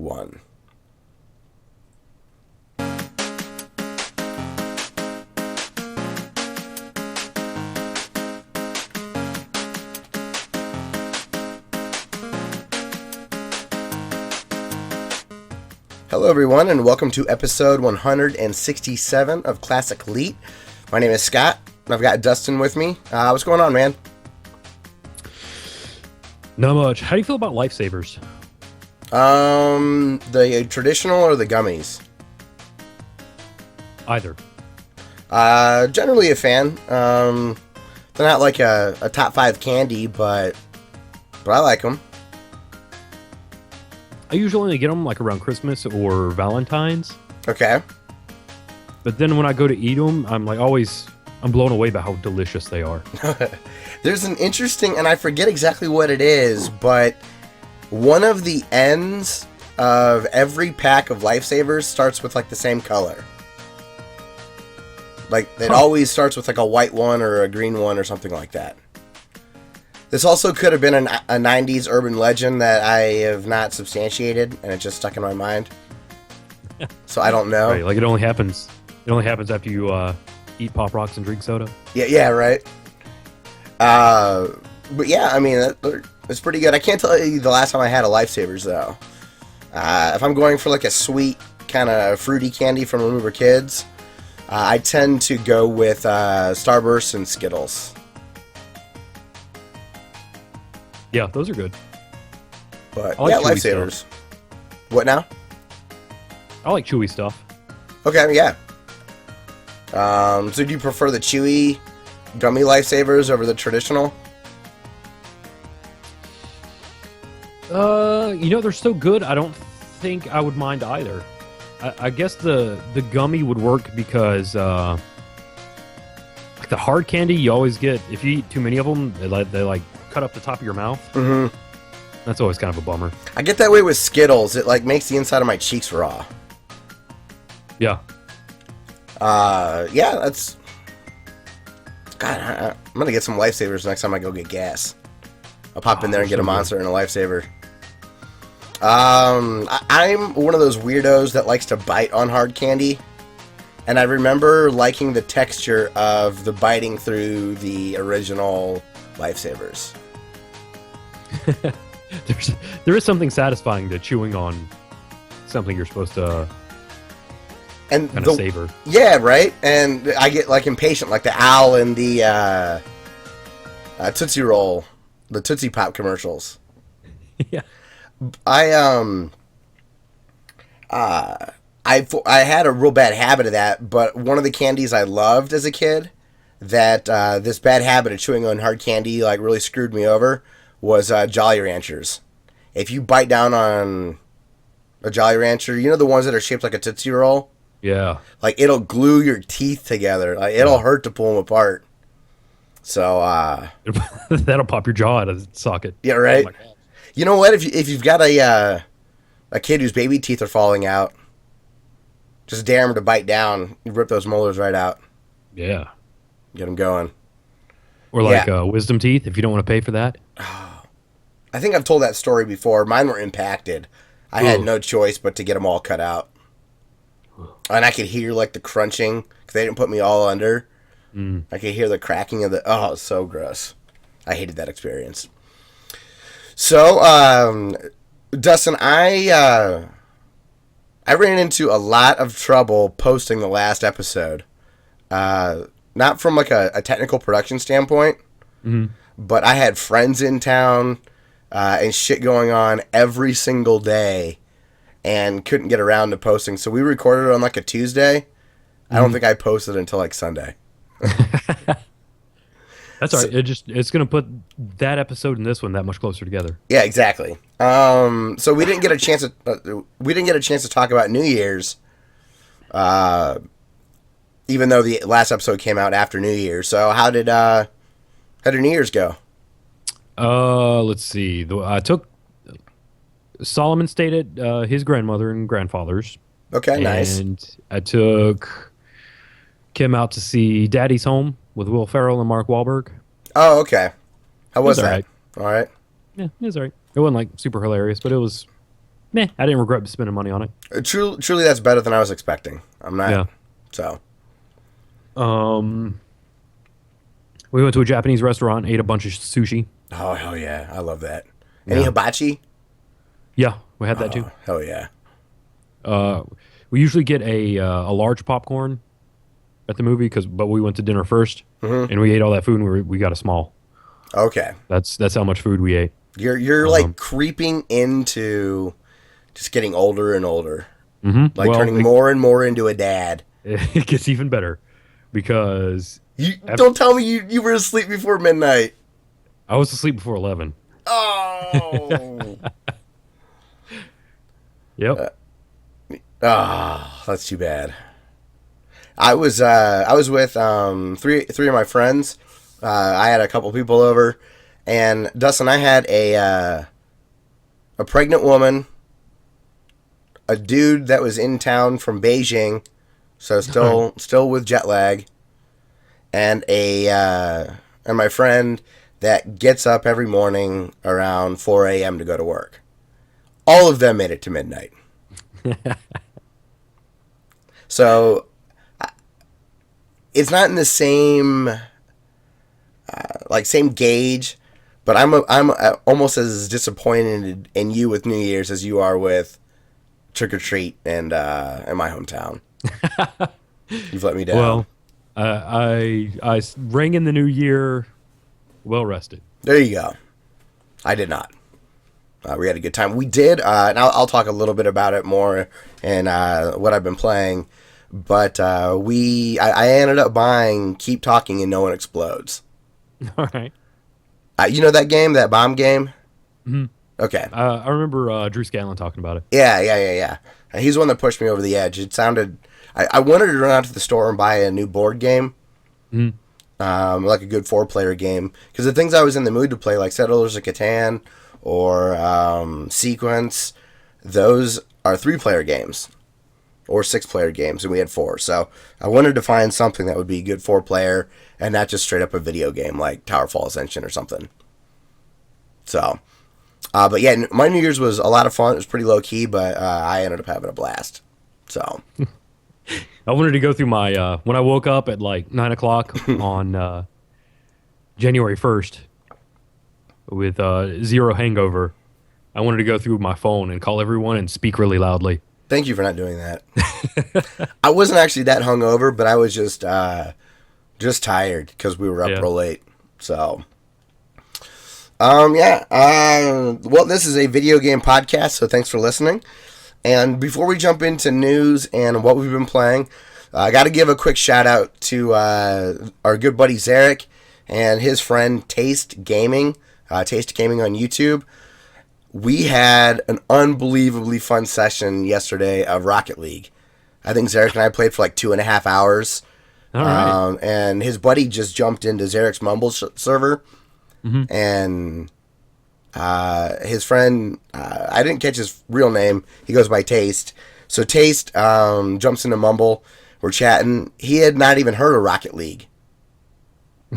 1. Hello everyone, and welcome to episode 167 of Classic Elite. My name is Scott, and I've got Dustin with me. What's going on, man? Not much. How do you feel about lifesavers? The traditional or the gummies? Either. Generally a fan. They're not like a top 5 candy, but I like them. I usually only get them like around Christmas or Valentine's. Okay. But then when I go to eat them, I'm blown away by how delicious they are. There's an interesting, and I forget exactly what it is, but one of the ends of every pack of Lifesavers starts with like the same color. Like it always starts with like a white one or a green one or something like that. This also could have been a 90s urban legend that I have not substantiated, and it just stuck in my mind. So I don't know. Right, like it only happens after you eat Pop Rocks and drink soda. Yeah, right. But yeah, I mean, it's pretty good. I can't tell you the last time I had a Lifesavers, though. If I'm going for like a sweet, kind of fruity candy from when we were kids, I tend to go with Starburst and Skittles. Yeah, those are good. But like yeah, chewy Lifesavers. stuff. What now? I like chewy stuff. Okay, yeah. So do you prefer the chewy gummy Lifesavers over the traditional? They're so good, I don't think I would mind either. I guess the gummy would work because like the hard candy you always get, if you eat too many of them, they cut up the top of your mouth. Mm-hmm. That's always kind of a bummer. I get that way with Skittles. It like makes the inside of my cheeks raw. Yeah. Yeah, that's... God, I'm gonna get some Lifesavers next time I go get gas. I'll pop in there and get a Monster and a Lifesaver. I'm one of those weirdos that likes to bite on hard candy. And I remember liking the texture of the biting through the original Lifesavers. There is something satisfying to chewing on something you're supposed to and kind of savor. Yeah, right? And I get like impatient, like the owl in the Tootsie Roll, the Tootsie Pop commercials. Yeah. I had a real bad habit of that, but one of the candies I loved as a kid that this bad habit of chewing on hard candy like really screwed me over was Jolly Ranchers. If you bite down on a Jolly Rancher, you know the ones that are shaped like a Tootsie Roll? Yeah. Like it'll glue your teeth together. Like it'll hurt to pull them apart. So that'll pop your jaw out of the socket. Yeah, right. Oh my God. You know what? If you've got a kid whose baby teeth are falling out, just dare him to bite down. You rip those molars right out. Yeah. Get them going. Or like wisdom teeth, if you don't want to pay for that. I think I've told that story before. Mine were impacted. I had no choice but to get them all cut out. And I could hear like the crunching because they didn't put me all under. I could hear the cracking of the... Oh, it was so gross. I hated that experience. So, Dustin, I ran into a lot of trouble posting the last episode. Not from like a technical production standpoint, but I had friends in town and shit going on every single day and couldn't get around to posting. So we recorded it on like a Tuesday. I don't think I posted until like Sunday. That's all right. It's going to put that episode and this one that much closer together. Yeah, exactly. So we didn't get a chance to talk about New Year's, even though the last episode came out after New Year's. So how did New Year's go? Let's see. I took Solomon stayed at his grandmother and grandfather's. Okay, nice. And I took Kim out to see Daddy's Home with Will Ferrell and Mark Wahlberg. Oh, okay. How was that? All right. All right. Yeah, it was all right. It wasn't like super hilarious, but it was Meh, I didn't regret spending money on it. Truly, that's better than I was expecting. I'm not. Yeah. So. Um, we went to a Japanese restaurant, ate a bunch of sushi. Oh, hell yeah. I love that. Any Yeah. hibachi? Yeah, we had that too. Oh, hell yeah. Uh, we usually get a large popcorn at the movie but we went to dinner 1st and we ate all that food and we got a small. Okay. That's how much food we ate. You're like creeping into just getting older and older. Like Well, turning more and more into a dad. it gets even better because You don't tell me you were asleep before midnight. I was asleep before 11. Oh. Yep. That's too bad. I was with three of my friends. I had a couple people over, and Dustin, I had a pregnant woman, a dude that was in town from Beijing, so still with jet lag, and my friend that gets up every morning around 4 a.m. to go to work. All of them made it to midnight. So it's not in the same same gauge, but I'm almost as disappointed in you with New Year's as you are with Trick or Treat and in my hometown. You've let me down. Well, I rang in the new year well rested. There you go. I did not. We had a good time. We did, and I'll talk a little bit about it more and what I've been playing. But I ended up buying Keep Talking and No One Explodes. All right. You know that game, that bomb game? Mm-hmm. Okay. I remember Drew Scanlon talking about it. Yeah. He's the one that pushed me over the edge. It sounded... I wanted to run out to the store and buy a new board game. Like a good 4-player game. Because the things I was in the mood to play, like Settlers of Catan or Sequence, those are 3-player games. Or 6-player games, and we had 4. So I wanted to find something that would be a good 4-player and not just straight up a video game like Towerfall Ascension or something. So, but yeah, my New Year's was a lot of fun. It was pretty low key, but I ended up having a blast. So, I wanted to go through my when I woke up at like 9 o'clock on January 1st with zero hangover. I wanted to go through my phone and call everyone and speak really loudly. thank you for not doing that. I wasn't actually that hungover, but I was just tired because we were up real late. So, yeah. Well, this is a video game podcast, so thanks for listening. And before we jump into news and what we've been playing, I got to give a quick shout out to our good buddy Zarek and his friend Taste Gaming on YouTube. We had an unbelievably fun session yesterday of Rocket League. I think Zarek and I played for like 2.5 hours. All right. And his buddy just jumped into Zarek's Mumble server. And his friend, I didn't catch his real name. He goes by Taste. So Taste jumps into Mumble. We're chatting. He had not even heard of Rocket League.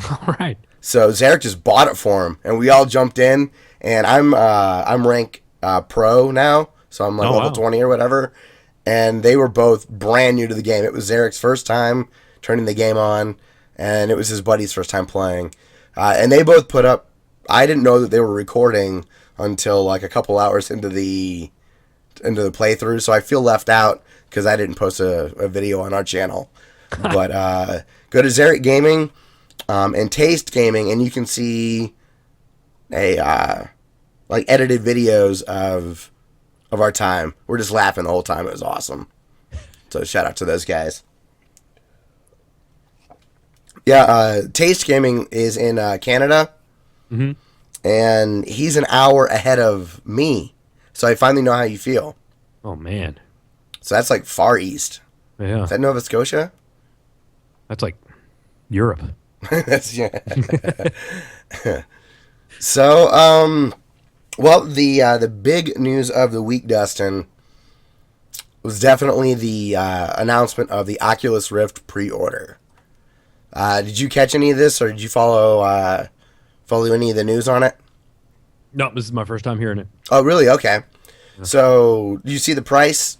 All right. So Zarek just bought it for him, and we all jumped in. And I'm rank pro now, so I'm like level 20 or whatever. And they were both brand new to the game. It was Zarek's first time turning the game on, and it was his buddy's first time playing. And they both put up. I didn't know that they were recording until like a couple hours into the playthrough, so I feel left out because I didn't post a video on our channel. But go to Zarek Gaming and Taste Gaming, and you can see like edited videos of our time. We're just laughing the whole time. It was awesome. So shout out to those guys. Yeah, Taste Gaming is in Canada. And he's an hour ahead of me. So I finally know how you feel. Oh, man. So that's like far east. Yeah. Is that Nova Scotia? That's like Europe. That's, yeah. So, well, the big news of the week, Dustin, was definitely the announcement of the Oculus Rift pre-order. Did you catch any of this, or did you follow any of the news on it? No, this is my first time hearing it. Oh, really? Okay. So you see the price?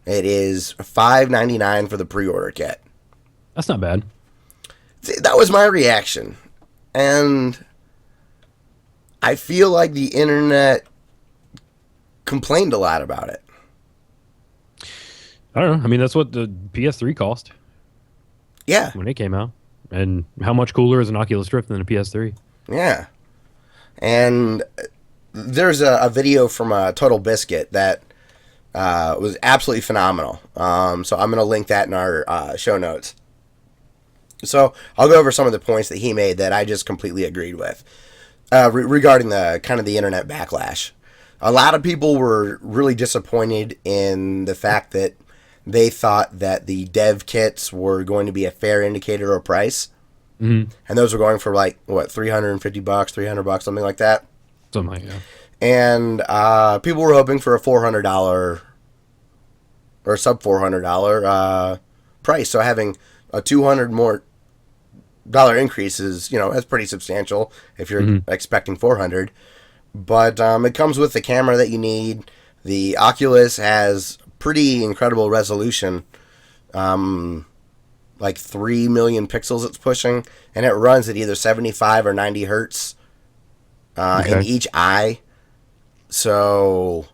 It is $5.99 for the pre-order kit. That's not bad. That was my reaction. And I feel like the internet complained a lot about it. I don't know. I mean, that's what the PS3 cost. Yeah. When it came out. And how much cooler is an Oculus Rift than a PS3? Yeah. And there's a video from Total Biscuit that was absolutely phenomenal. So I'm going to link that in our show notes. So I'll go over some of the points that he made that I just completely agreed with regarding the kind of the internet backlash. A lot of people were really disappointed in the fact that they thought that the dev kits were going to be a fair indicator of price. Mm-hmm. And those were going for like, what, $350, $300, something like that? Something like that. And people were hoping for a $400 or sub $400 price. So having a $200 more increase is, that's pretty substantial if you're expecting 400. But it comes with the camera that you need. The Oculus has pretty incredible resolution, like 3 million pixels it's pushing, and it runs at either 75 or 90 hertz in each eye. So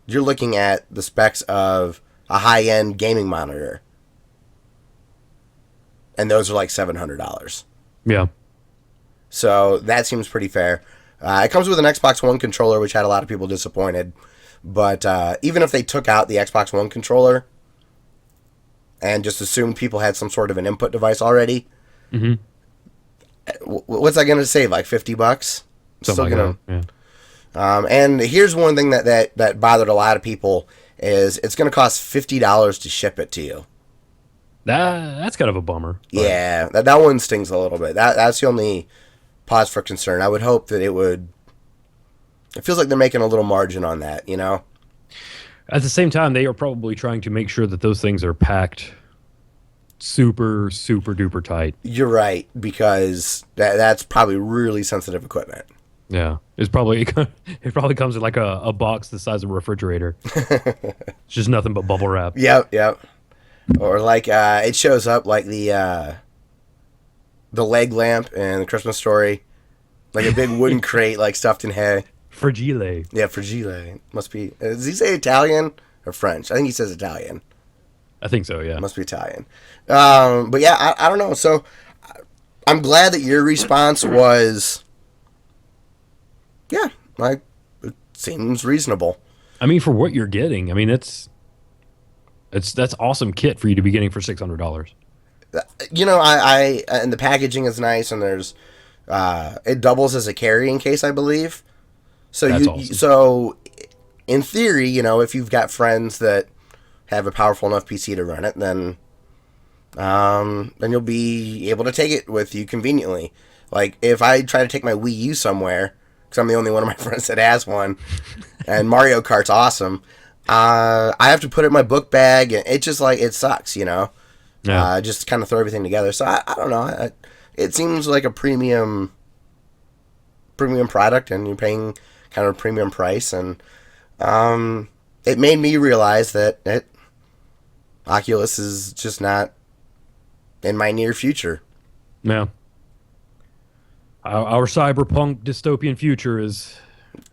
you're looking at the specs of a high-end gaming monitor, and those are like $700. Yeah. So that seems pretty fair. It comes with an Xbox One controller, which had a lot of people disappointed. But even if they took out the Xbox One controller and just assumed people had some sort of an input device already, what's that going to save? Like $50? Something like that, yeah. And here's one thing that bothered a lot of people is it's going to cost $50 to ship it to you. That's kind of a bummer. Yeah, that one stings a little bit. That's the only pause for concern. I would hope that it would... It feels like they're making a little margin on that, At the same time, they are probably trying to make sure that those things are packed super, super duper tight. You're right, because that's probably really sensitive equipment. Yeah, it probably comes in like a box the size of a refrigerator. It's just nothing but bubble wrap. Yep. Or like it shows up like the leg lamp in the Christmas Story, like a big wooden crate like stuffed in hay. Fragile. Yeah, fragile. Must be. Does he say Italian or French? I think he says Italian. I think so, yeah. Must be Italian. But yeah, I don't know. So I'm glad that your response was, yeah, like it seems reasonable. I mean, for what you're getting, I mean, that's awesome kit for you to be getting for $600. I and the packaging is nice, and there's it doubles as a carrying case, I believe. So that's awesome. So in theory, if you've got friends that have a powerful enough PC to run it, then you'll be able to take it with you conveniently. Like if I try to take my Wii U somewhere, because I'm the only one of my friends that has one, and Mario Kart's awesome, I have to put it in my book bag, and it just like it sucks, Yeah. Just kind of throw everything together. So I don't know. It seems like a premium product, and you're paying kind of a premium price, and it made me realize that Oculus is just not in my near future. Yeah. Our cyberpunk dystopian future is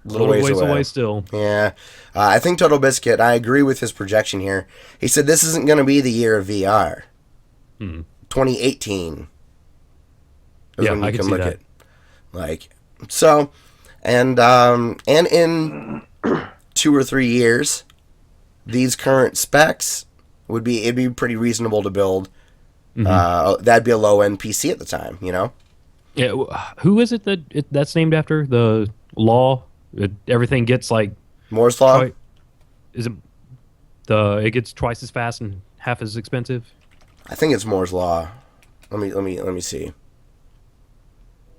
a little ways away still. Yeah. I think Total Biscuit, I agree with his projection here. He said this isn't going to be the year of VR. 2018 is when you can look at. Like, so, and in 2 or 3 years, these current specs it'd be pretty reasonable to build. That'd be a low end PC at the time, Yeah. Who is it that's named after? The law? Everything gets like Moore's Law. Is it it gets twice as fast and half as expensive? I think it's Moore's Law. Let me see.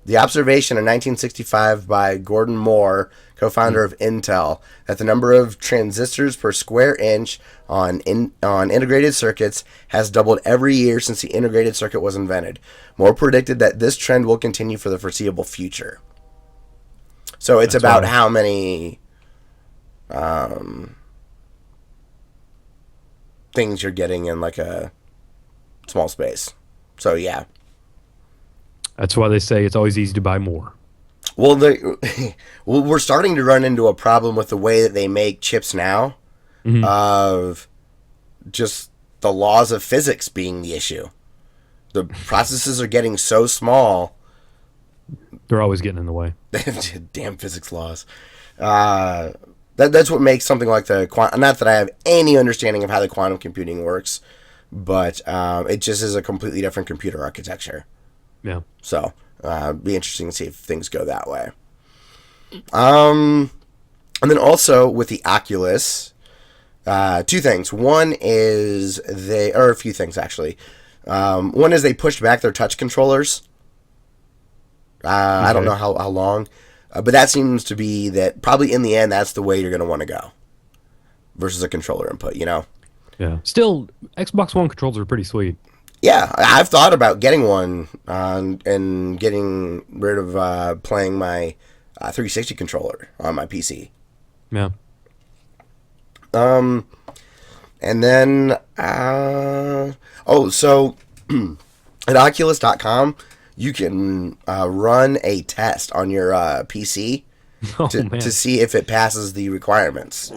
The observation in 1965 by Gordon Moore, co-founder of Intel, that the number of transistors per square inch on integrated circuits has doubled every year since the integrated circuit was invented. Moore predicted that this trend will continue for the foreseeable future. So it's about how many things you're getting in like a small space. So yeah. That's why they say it's always easy to buy more. Well, well, we're starting to run into a problem with the way that they make chips now, Hmm. of just the laws of physics being the issue. The processes are getting so small. They're always getting in the way. Damn physics laws. That's what makes something like the quantum. Not that I have any understanding of how the quantum computing works, but it just is a completely different computer architecture. Yeah. So, be interesting to see if things go that way. And then also with the Oculus, two things. One is or a few things actually. One is they pushed back their touch controllers. I don't know how long, but that seems to be that probably in the end that's the way you're going to want to go versus a controller input, you know? Yeah. Still, Xbox One controls are pretty sweet. Yeah, I've thought about getting one and getting rid of playing my 360 controller on my PC. Yeah. And then, so at Oculus.com, you can run a test on your PC Oh, man. to see if it passes the requirements.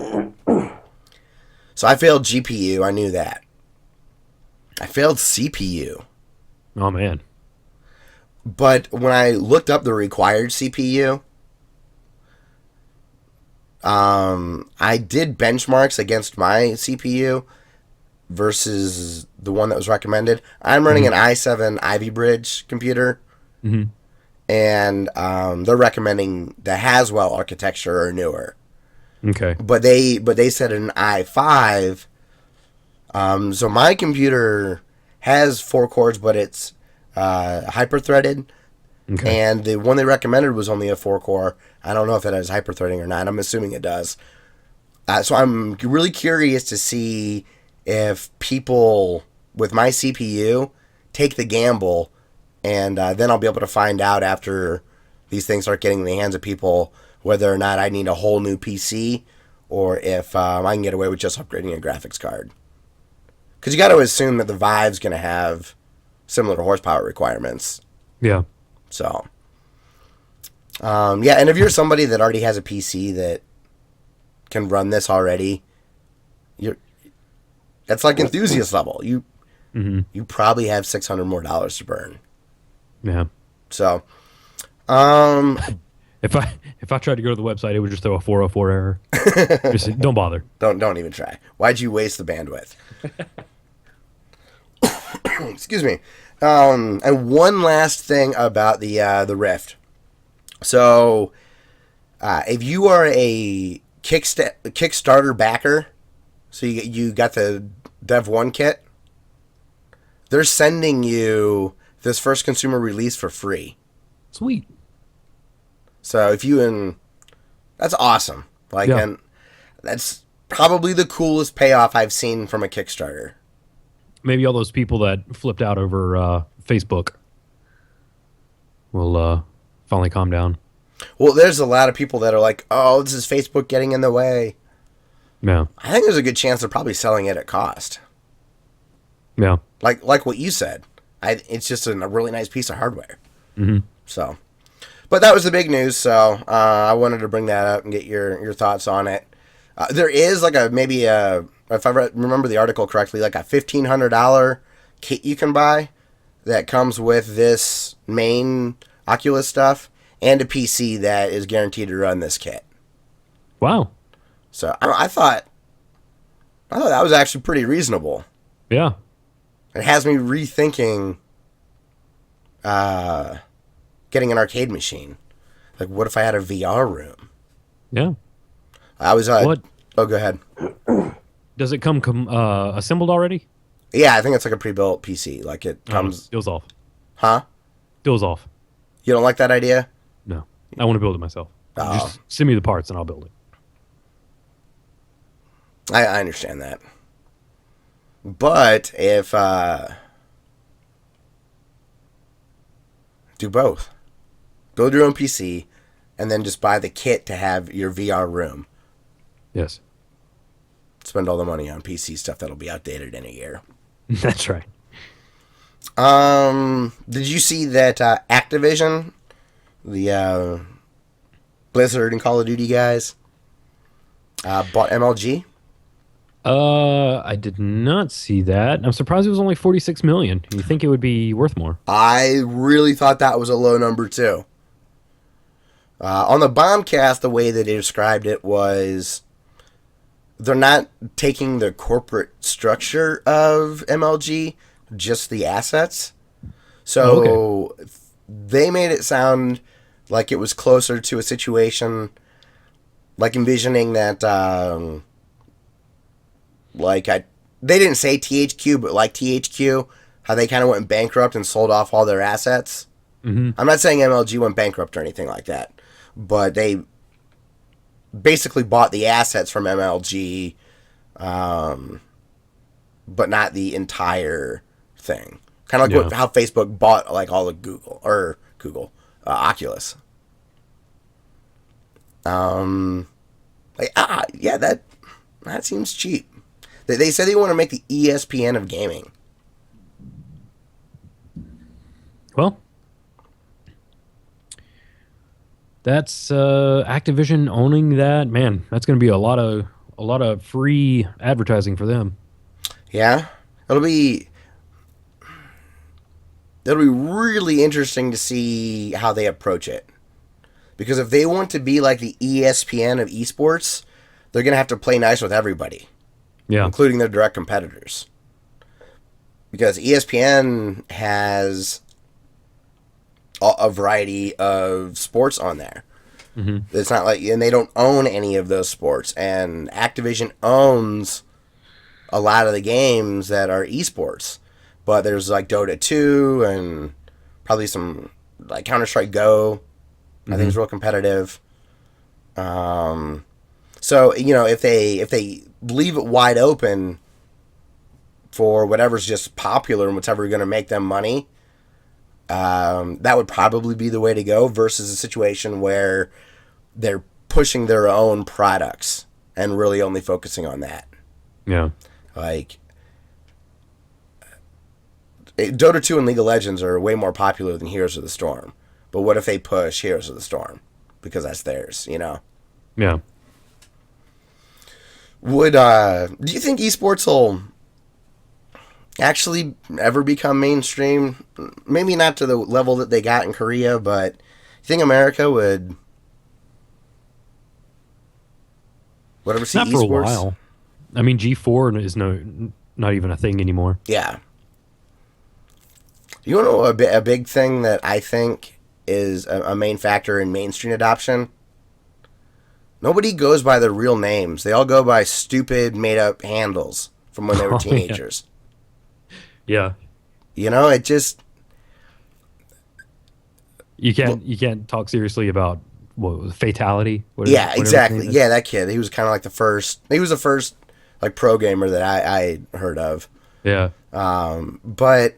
So I failed GPU, I knew that. I failed CPU. Oh, man. But when I looked up the required CPU, I did benchmarks against my CPU versus the one that was recommended. I'm running an i7 Ivy Bridge computer, Hmm. and they're recommending the Haswell architecture or newer. Okay. But they said an i5. So my computer has 4 cores, but it's hyper-threaded. Okay. And the one they recommended was only a 4-core. I don't know if it has hyper-threading or not. I'm assuming it does. So I'm really curious to see if people with my CPU take the gamble, and then I'll be able to find out after these things start getting in the hands of people whether or not I need a whole new PC or if I can get away with just upgrading a graphics card. Because you got to assume that the Vive's going to have similar horsepower requirements. Yeah. So, yeah, and if you're somebody that already has a PC that can run this already, that's like enthusiast level. You probably have $600 more to burn. Yeah. So, If I tried to go to the website, it would just throw a 404 error. Just don't bother. don't even try. Why'd you waste the bandwidth? Excuse me. And one last thing about the Rift. So, if you are a Kickstarter backer, so you got the Dev 1 kit, they're sending you this first consumer release for free. Sweet. So that's awesome. Like, Yeah. and that's probably the coolest payoff I've seen from a Kickstarter. Maybe all those people that flipped out over Facebook will finally calm down. Well, there's a lot of people that are like, "Oh, this is Facebook getting in the way." Yeah. I think there's a good chance they're probably selling it at cost. Yeah. Like what you said. It's just a really nice piece of hardware. Hmm. So, but that was the big news. So I wanted to bring that up and get your thoughts on it. There is like if I remember the article correctly, like a $1,500 kit you can buy that comes with this main Oculus stuff and a PC that is guaranteed to run this kit. Wow. So I thought that was actually pretty reasonable. Yeah. It has me rethinking getting an arcade machine. Like, what if I had a VR room? Yeah. I was What? Oh, go ahead. Does it come assembled already? Yeah, I think it's like a pre-built PC. Like it comes. Deal's off. Huh? Deal's off. You don't like that idea? No. I want to build it myself. Oh. Just send me the parts and I'll build it. I understand that. But if do both, build your own PC, and then just buy the kit to have your VR room. Yes. Spend all the money on PC stuff that'll be outdated in a year. That's right. Did you see that Activision, the Blizzard and Call of Duty guys, bought MLG? I did not see that. I'm surprised it was only 46 million. You think it would be worth more? I really thought that was a low number too. On the Bombcast, the way that they described it was they're not taking the corporate structure of MLG, just the assets. So they made it sound like it was closer to a situation like envisioning that, they didn't say THQ, but like THQ, how they kind of went bankrupt and sold off all their assets. Mm-hmm. I'm not saying MLG went bankrupt or anything like that, but they basically bought the assets from MLG, but not the entire thing. Kind of like how Facebook bought like all of Oculus. That seems cheap. They said they want to make the ESPN of gaming. Well, that's Activision owning that. Man, that's going to be a lot of free advertising for them. Yeah, it'll be really interesting to see how they approach it. Because if they want to be like the ESPN of esports, they're going to have to play nice with everybody. Yeah. Including their direct competitors. Because ESPN has a variety of sports on there. Mm-hmm. It's not like, and they don't own any of those sports. And Activision owns a lot of the games that are esports. But there's like Dota 2 and probably some like Counter-Strike Go. I think it's real competitive. So, if they leave it wide open for whatever's just popular and whatever going to make them money, that would probably be the way to go versus a situation where they're pushing their own products and really only focusing on that. Yeah. Like, Dota 2 and League of Legends are way more popular than Heroes of the Storm. But what if they push Heroes of the Storm? Because that's theirs, Yeah. Do you think esports will actually ever become mainstream? Maybe not to the level that they got in Korea, but you think America would ever see not esports? for a while. I mean, G4 is not even a thing anymore. Yeah. You want to know a big thing that I think is a main factor in mainstream adoption? Nobody goes by their real names. They all go by stupid, made-up handles from when they were teenagers. Yeah. It just... You can't talk seriously about fatality. Exactly. Yeah, that kid. He was kind of like the first... He was the first like pro gamer that I heard of. Yeah. But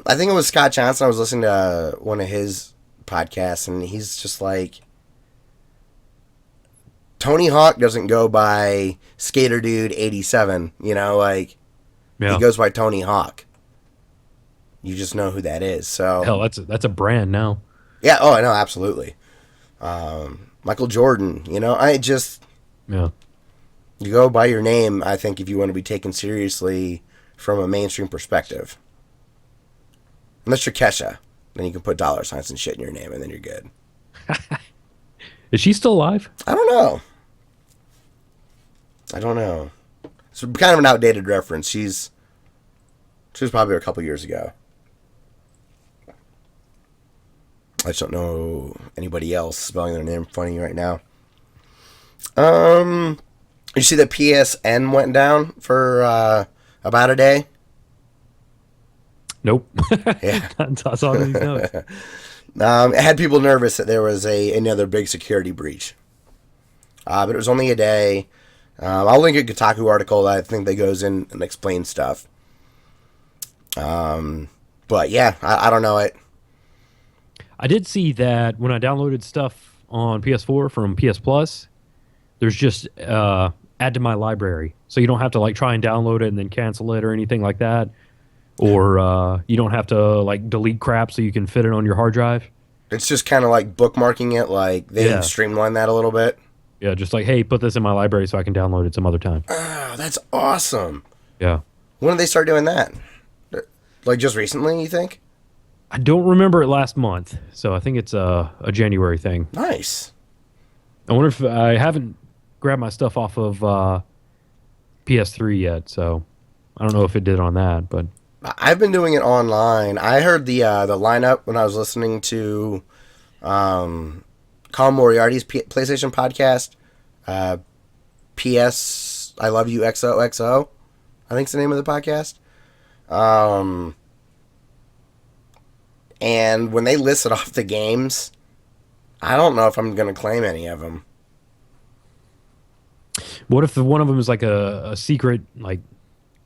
I think it was Scott Johnson. I was listening to one of his podcasts, and he's just like... Tony Hawk doesn't go by Skater Dude 87, He goes by Tony Hawk. You just know who that is. So hell, that's a brand now. Yeah, oh, I know, absolutely. Michael Jordan, Yeah. You go by your name, I think, if you want to be taken seriously from a mainstream perspective. Unless you're Kesha, then you can put dollar signs and shit in your name, and then you're good. Is she still alive? I don't know. It's kind of an outdated reference. She was probably a couple years ago. I just don't know anybody else spelling their name funny right now. You see that PSN went down for about a day? Nope. Yeah. I saw these notes. It had people nervous that there was another big security breach. But it was only a day. I'll link a Kotaku article that I think that goes in and explains stuff. But yeah, I don't know it. I did see that when I downloaded stuff on PS4 from PS Plus, There's just add to my library, so you don't have to like try and download it and then cancel it or anything like that, or you don't have to like delete crap so you can fit it on your hard drive. It's just kind of like bookmarking it. Like they Yeah. streamline that a little bit. Yeah, just like, hey, put this in my library so I can download it some other time. Oh, that's awesome. Yeah. When did they start doing that? Like just recently, you think? I don't remember it last month, so I think it's a January thing. Nice. I wonder if I haven't grabbed my stuff off of PS3 yet, so I don't know if it did on that, but I've been doing it online. I heard the lineup when I was listening to Colin Moriarty's PlayStation podcast. PS I Love You XOXO, I think's the name of the podcast. And when they listed off the games, I don't know if I'm going to claim any of them. what if one of them is like a secret, like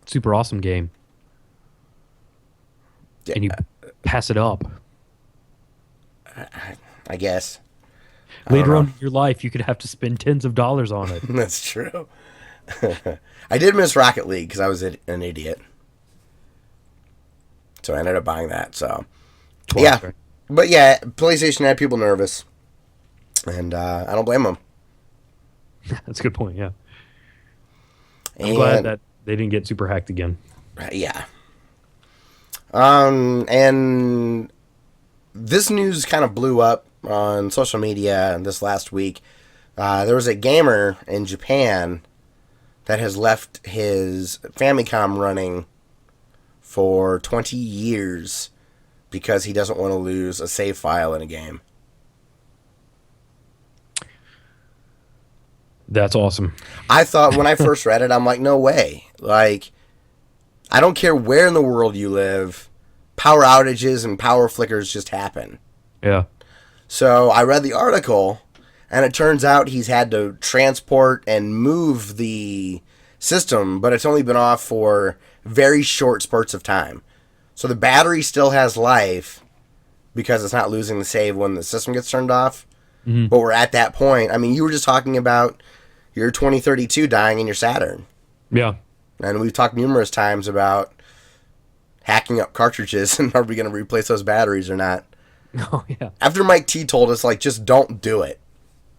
super awesome game, and you pass it up? I guess. Later on in your life, you could have to spend tens of dollars on it. That's true. I did miss Rocket League because I was an idiot. So I ended up buying that. So, Twice, yeah. right? But yeah, PlayStation had people nervous. And I don't blame them. That's a good point. Yeah, I'm And, glad that they didn't get super hacked again. Yeah. And this news kind of blew up on social media this last week. There was a gamer in Japan that has left his Famicom running for 20 years because he doesn't want to lose a save file in a game. That's awesome. I thought when I first read it, I'm like, no way. Like, I don't care where in the world you live, power outages and power flickers just happen. Yeah. So I read the article, and it turns out he's had to transport and move the system, but it's only been off for very short spurts of time. So the battery still has life because it's not losing the save when the system gets turned off. Mm-hmm. But we're at that point. I mean, you were just talking about your 2032 dying in your Saturn. Yeah. And we've talked numerous times about hacking up cartridges and are we going to replace those batteries or not. Oh, yeah. After Mike T told us, like, just don't do it,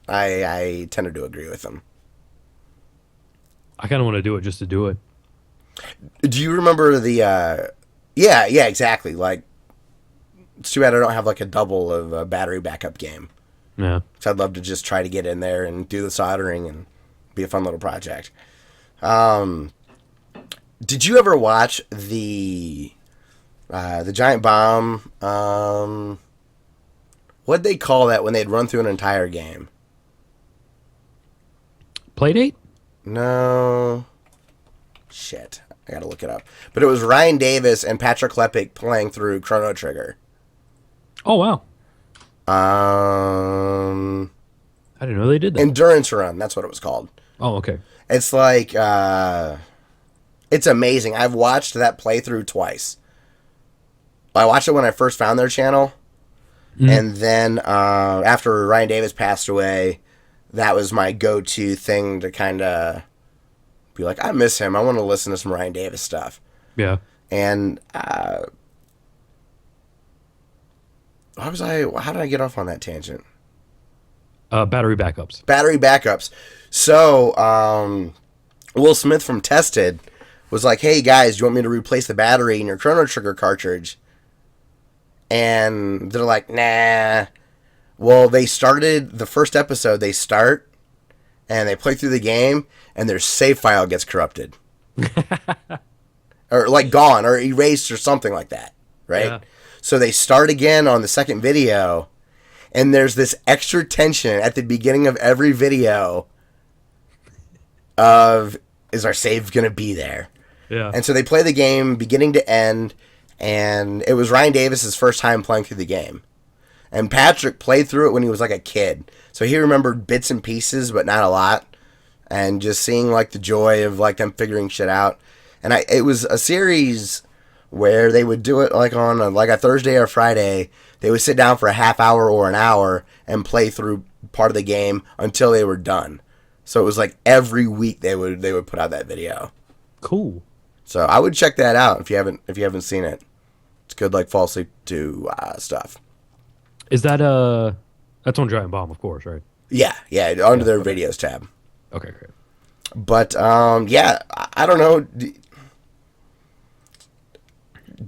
I tended to agree with him. I kind of want to do it just to do it. Do you remember the, yeah, exactly. Like, it's too bad I don't have, like, a double of a battery backup game. Yeah. So I'd love to just try to get in there and do the soldering and be a fun little project. Did you ever watch the giant bomb? What'd they call that when they'd run through an entire game? Playdate? No. Shit. I gotta look it up. But it was Ryan Davis and Patrick Klepek playing through Chrono Trigger. Oh, wow. Um, I didn't know they did that. Endurance Run. That's what it was called. Oh, okay. It's like, it's amazing. I've watched that playthrough twice. I watched it when I first found their channel. And then after Ryan Davis passed away, that was my go-to thing to kind of be like, I miss him. I want to listen to some Ryan Davis stuff. Yeah. And how did I get off on that tangent? Battery backups. Battery backups. So, Will Smith from Tested was like, hey guys, do you want me to replace the battery in your Chrono Trigger cartridge? And they're like, nah. Well, they started the first episode, they start and they play through the game and their save file gets corrupted. Or like gone or erased or something like that, right? Yeah. So they start again on the second video and there's this extra tension at the beginning of every video of, is our save going to be there? Yeah. And so they play the game beginning to end, and it was Ryan Davis's first time playing through the game. And Patrick played through it when he was like a kid. So he remembered bits and pieces, but not a lot. And just seeing like the joy of like them figuring shit out. And it was a series where they would do it like on a Thursday or Friday. They would sit down for a half hour or an hour and play through part of the game until they were done. So it was like every week they would put out that video. Cool. So I would check that out if you haven't seen it. It's good, like fall asleep to stuff. Is that that's on Giant Bomb, of course, right? Yeah, under their okay. videos tab. Okay, great. But yeah, I don't know.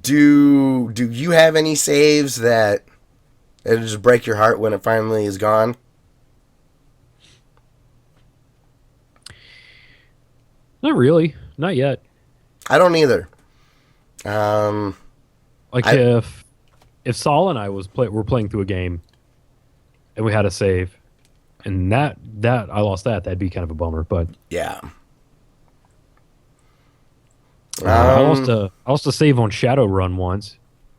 Do you have any saves that it'll just break your heart when it finally is gone? Not really. Not yet. I don't either. Like if Saul and I were playing through a game and we had a save, and that I lost that'd be kind of a bummer. But Yeah. I lost a save on Shadowrun once,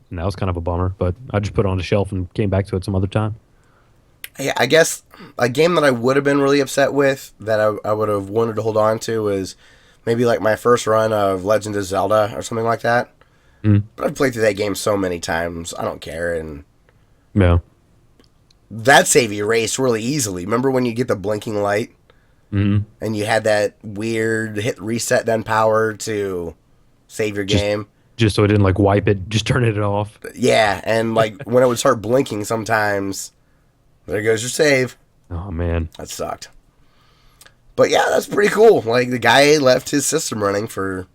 and that was kind of a bummer. But I just put it on the shelf and came back to it some other time. Yeah, I guess a game that I would have been really upset with that I would have wanted to hold on to was maybe like my first run of Legend of Zelda or something like that. Mm. But I've played through that game so many times, I don't care. And Yeah. that save erased really easily. Remember when you get the blinking light Mm-hmm. and you had that weird hit reset then power to save your game? Just so it didn't like wipe it, just turn it off. Yeah, and like when it would start blinking sometimes, there goes your save. Oh man. That sucked. But yeah, that's pretty cool. Like the guy left his system running for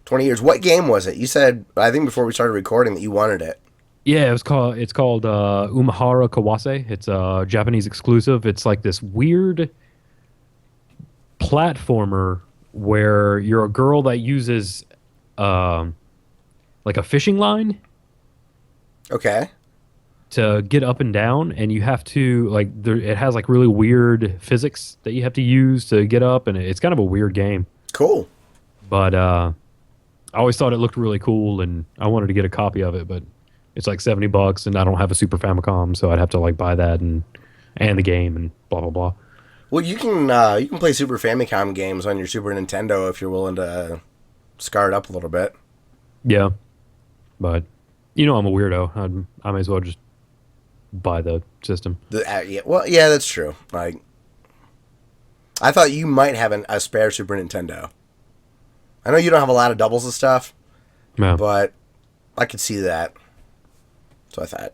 20 years. What game was it? You said, I think before we started recording, that you wanted it. Yeah, it's called Umahara Kawase. It's a Japanese exclusive. It's like this weird platformer where you're a girl that uses like a fishing line Okay. to get up and down, and you have to it has like really weird physics that you have to use to get up, and it's kind of a weird game. Cool. But I always thought it looked really cool, and I wanted to get a copy of it, but it's like $70, and I don't have a Super Famicom, so I'd have to like buy that and the game and blah blah blah. Well, you can play Super Famicom games on your Super Nintendo if you're willing to scar it up a little bit. Yeah, but I'm a weirdo. I may as well just buy the system. Yeah, well, yeah, that's true. Like, I thought you might have a spare Super Nintendo. I know you don't have a lot of doubles and stuff, Yeah. but I could see that. So I thought,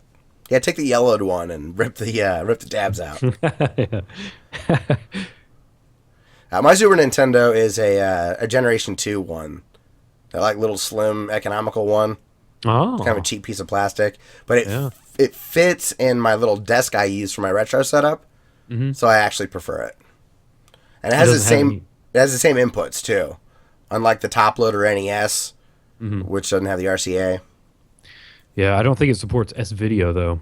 yeah, take the yellowed one and rip the tabs out. My Super Nintendo is a Generation 2 one. That like little slim economical one. Oh. Kind of a cheap piece of plastic. But it fits in my little desk I use for my retro setup. Mm-hmm. So I actually prefer it. And it has the same inputs too. Unlike the top loader NES, Mm-hmm. which doesn't have the RCA. Yeah, I don't think it supports S-Video though.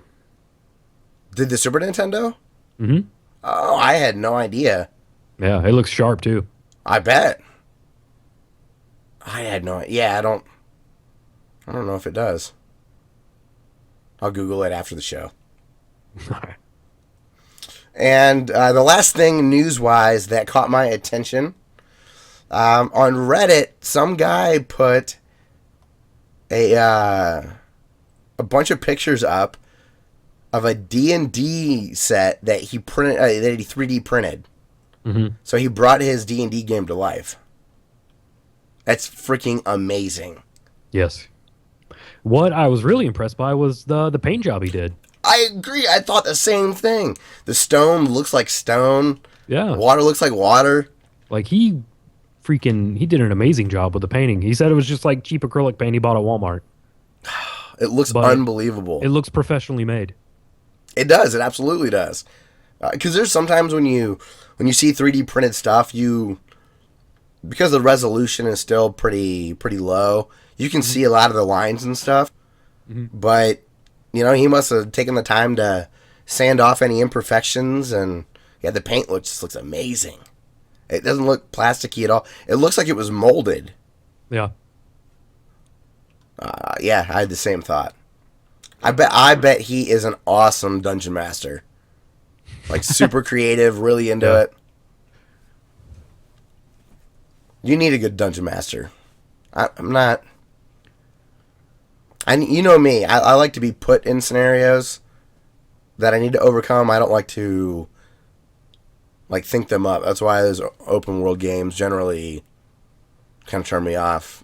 Did the Super Nintendo? Mm-hmm. Oh, I had no idea. Yeah, it looks sharp too. I bet. I had no idea. Yeah, I don't know if it does. I'll Google it after the show. And the last thing news-wise that caught my attention, on Reddit, some guy put a bunch of pictures up of a D&D set that he printed, that he 3D printed. Mm-hmm. So he brought his D&D game to life. That's freaking amazing. Yes. What I was really impressed by was the paint job he did. I agree. I thought the same thing. The stone looks like stone. Yeah. Water looks like water. Like he did an amazing job with the painting. He said it was just like cheap acrylic paint he bought at Walmart. It looks But unbelievable. It looks professionally made. It does. It absolutely does. Because there's sometimes when you see 3D printed stuff, because the resolution is still pretty low, you can see a lot of the lines and stuff. Mm-hmm. But he must have taken the time to sand off any imperfections, and yeah, the paint just looks amazing. It doesn't look plasticky at all. It looks like it was molded. Yeah. Yeah, I had the same thought. I bet he is an awesome dungeon master. Like super creative, really into it. You need a good dungeon master. I'm not. You know me. I like to be put in scenarios that I need to overcome. I don't like to like think them up. That's why those open world games generally kind of turn me off.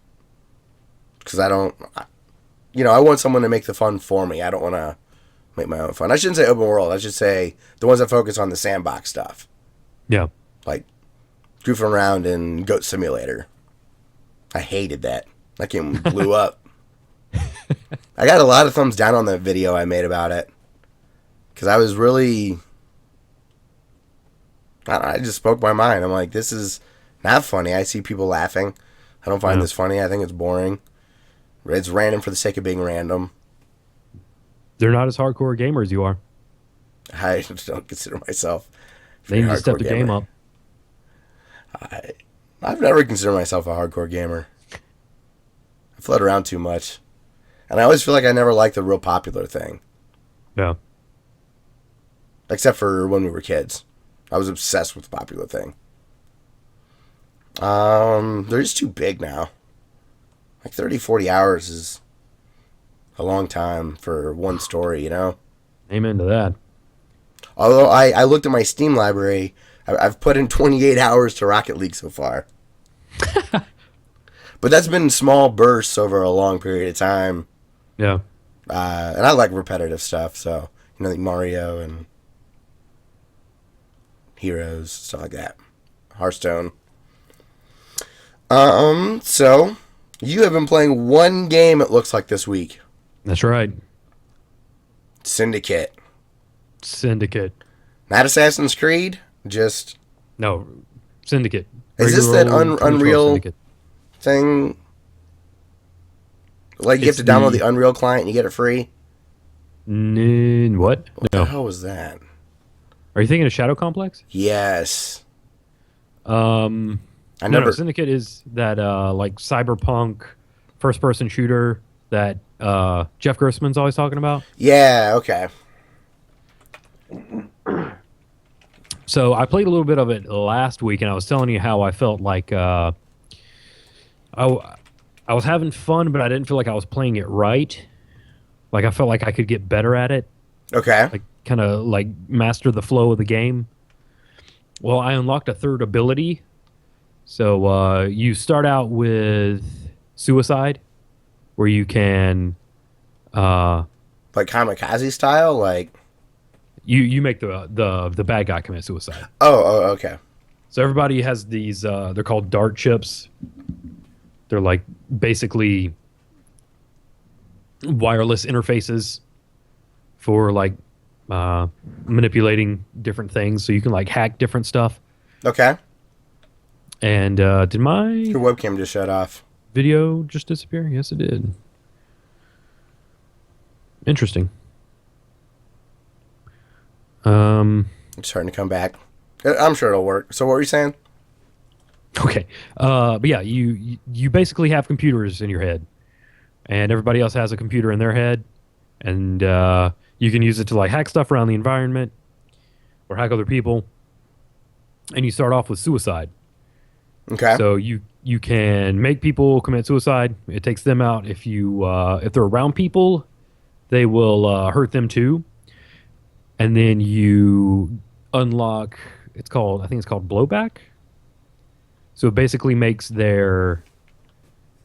Because I don't, I want someone to make the fun for me. I don't want to make my own fun. I shouldn't say open world. I should say the ones that focus on the sandbox stuff. Yeah. Like goofing around in Goat Simulator. I hated that. That game blew up. I got a lot of thumbs down on the video I made about it. Because I was really... I just spoke my mind. I'm like, this is not funny. I see people laughing. I don't find this funny. I think it's boring. It's random for the sake of being random. They're not as hardcore gamers as you are. I don't consider myself They need to step the game up. I've never considered myself a hardcore gamer. I float around too much. And I always feel like I never liked the real popular thing. Yeah. Except for when we were kids. I was obsessed with the popular thing. They're just too big now. Like 30, 40 hours is a long time for one story, you know? Amen to that. Although I looked at my Steam library, I've put in 28 hours to Rocket League so far. But that's been small bursts over a long period of time. Yeah. And I like repetitive stuff, so, like Mario and Heroes, stuff like that. Hearthstone. So, you have been playing one game, it looks like, this week. That's right. Syndicate. Not Assassin's Creed, just... No, Syndicate. Is this that Unreal Syndicate thing? Like, you have to download the Unreal client and you get it free? What? What the hell was that? Are you thinking of Shadow Complex? Yes. No, Syndicate is that like cyberpunk first-person shooter that Jeff Gerstmann's always talking about. Yeah, okay. So I played a little bit of it last week, and I was telling you how I felt like I was having fun, but I didn't feel like I was playing it right. Like I felt like I could get better at it. Okay. Like kind of like master the flow of the game. Well, I unlocked a third ability. So you start out with suicide, where you can like kamikaze style, like you make the bad guy commit suicide. Oh, okay. So everybody has these. They're called dart chips. They're like basically wireless interfaces for like manipulating different things, so you can like hack different stuff. Okay. And did my your webcam just shut off? Video just disappear? Yes, it did. Interesting. It's starting to come back. I'm sure it'll work. So what were you saying? Okay. But yeah, you basically have computers in your head, and everybody else has a computer in their head, and you can use it to like hack stuff around the environment or hack other people. And you start off with suicide. Okay. So you can make people commit suicide. It takes them out. If they're around people, they will hurt them too. And then you unlock. I think it's called blowback. So it basically makes the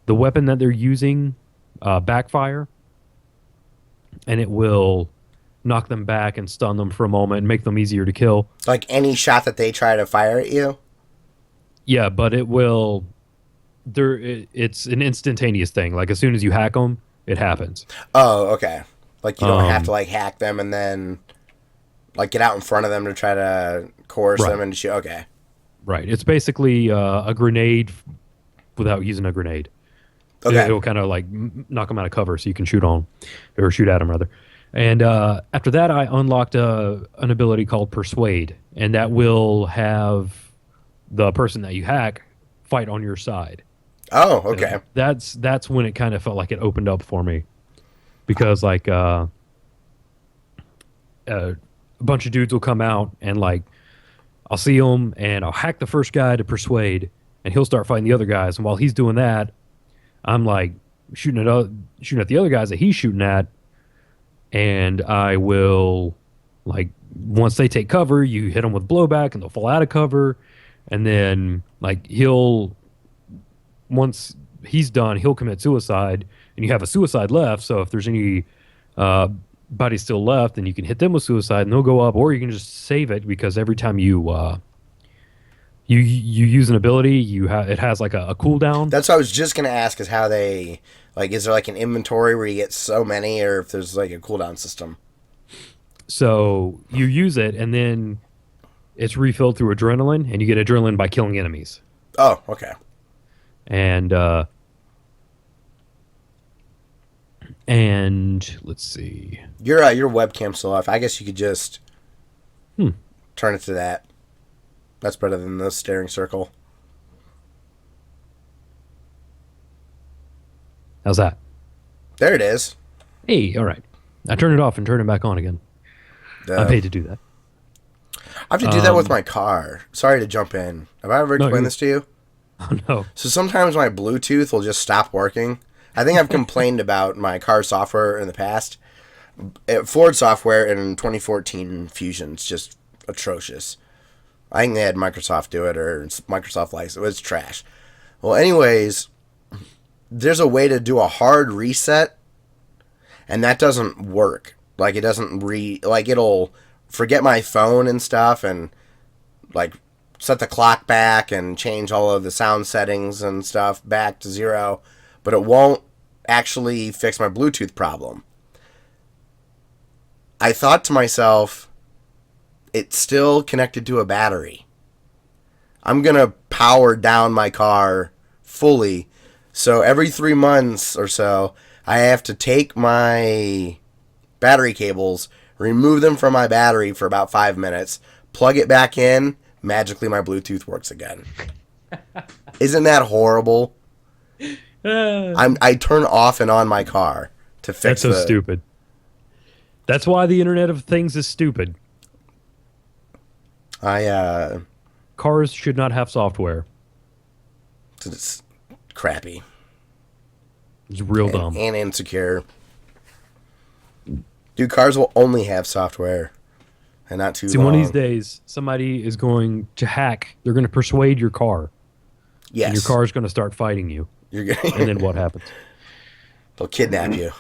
weapon that they're using backfire, and it will knock them back and stun them for a moment and make them easier to kill. Like any shot that they try to fire at you? Yeah, but it will. It's an instantaneous thing. Like as soon as you hack them, it happens. Oh, okay. Like you don't have to like hack them and then like get out in front of them to try to coerce them and shoot. Okay. Right. It's basically a grenade without using a grenade. Okay. It'll kind of like knock them out of cover so you can shoot at them rather. And after that, I unlocked an ability called Persuade, and that will have the person that you hack fight on your side. Oh, okay. And that's when it kind of felt like it opened up for me, because like a bunch of dudes will come out and like I'll see him and I'll hack the first guy to Persuade, and he'll start fighting the other guys. And while he's doing that, I'm like shooting at the other guys that he's shooting at, and I will like once they take cover, you hit them with blowback and they'll fall out of cover, and then like once he's done, he'll commit suicide, and you have a suicide left. So if there's any bodies still left, then you can hit them with suicide, and they'll go up, or you can just save it because every time you use an ability, it has like a cooldown. That's what I was just gonna ask, is how they, like, is there like an inventory where you get so many, or if there's like a cooldown system? So you use it, and then it's refilled through adrenaline, and you get adrenaline by killing enemies. Oh, okay. And let's see. Your webcam's still off. I guess you could just turn it to that. That's better than the staring circle. How's that? There it is. Hey, all right. I turned it off and turned it back on again. I paid to do that. I have to do that with my car. Sorry to jump in. Have I ever explained this to you? Oh, no. So sometimes my Bluetooth will just stop working. I think I've complained about my car software in the past. Ford software in 2014 Fusion's just atrocious. I think they had Microsoft do it, or Microsoft likes it. It was trash. Well, anyways, there's a way to do a hard reset, and that doesn't work. Like, it doesn't it'll forget my phone and stuff, and like set the clock back and change all of the sound settings and stuff back to 0, but it won't actually fix my Bluetooth problem. I thought to myself, it's still connected to a battery. I'm going to power down my car fully. So every 3 months or so, I have to take my battery cables, remove them from my battery for about 5 minutes, plug it back in, magically my Bluetooth works again. Isn't that horrible? I turn off and on my car to fix That's so stupid. That's why the Internet of Things is stupid. Cars should not have software. It's crappy. It's real dumb. And insecure. Dude, cars will only have software. And not too long. One of these days, somebody is going to hack. They're going to persuade your car. Yes. And your car is going to start fighting you. You're gonna and then what happens? They'll kidnap you.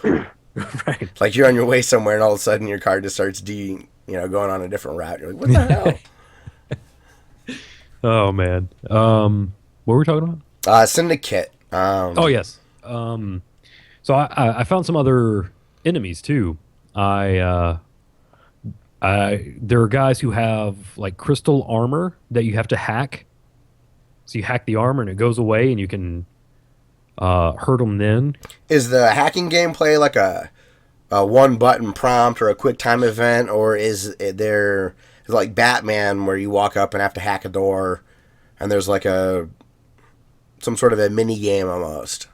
Right. Like you're on your way somewhere, and all of a sudden your car just starts going on a different route. You're like, what the hell? Oh, man. What were we talking about? Syndicate. Oh, yes. So I found some other enemies, too. There are guys who have, like, crystal armor that you have to hack. So you hack the armor, and it goes away, and you can hurt them then. Is the hacking gameplay like a one-button prompt or a quick time event, or is there like Batman where you walk up and have to hack a door, and there's like some sort of a mini game almost?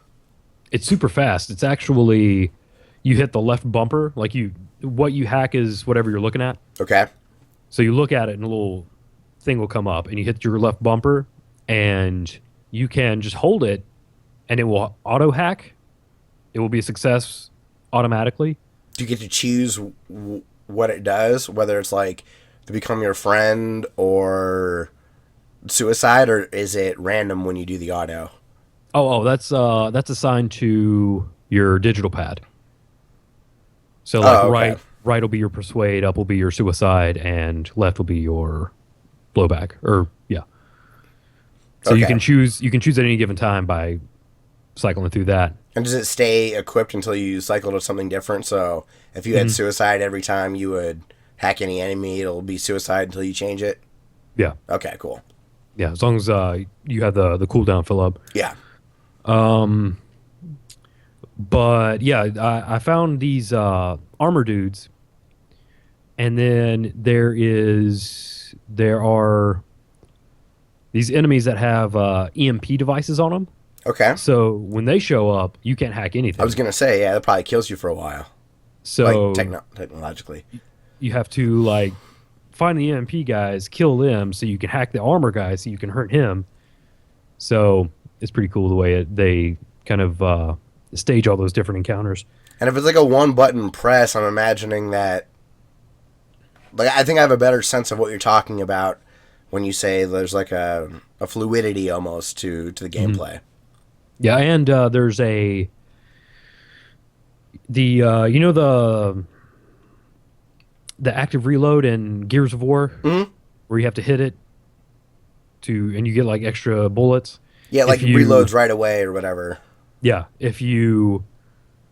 It's super fast. It's actually, you hit the left bumper, like what you hack is whatever you're looking at. Okay. So you look at it and a little thing will come up, and you hit your left bumper, and you can just hold it, and it will auto hack. It will be a success automatically. Do you get to choose what it does, whether it's like to become your friend or suicide, or is it random when you do the auto? Oh, that's assigned to your digital pad. So like okay. right will be your persuade, up will be your suicide, and left will be your blowback. Or yeah. So okay. you can choose at any given time by cycling through that. And does it stay equipped until you cycle to something different? So if you had suicide every time you would hack any enemy, it'll be suicide until you change it? Yeah. Okay, cool. Yeah, as long as you have the cooldown fill up. Yeah. But yeah, I found these armor dudes, and then there are these enemies that have EMP devices on them. Okay. So when they show up, you can't hack anything. I was gonna say, yeah, that probably kills you for a while. So like technologically, you have to like find the EMP guys, kill them, so you can hack the armor guy, so you can hurt him. So it's pretty cool the way they kind of stage all those different encounters. And if it's like a one-button press, I'm imagining that Like, I think I have a better sense of what you're talking about when you say there's like a fluidity almost to the gameplay. Yeah, and there's the active reload in Gears of War Mm-hmm. where you have to hit it and you get like extra bullets. Yeah, like If it you reloads right away or whatever. Yeah, if you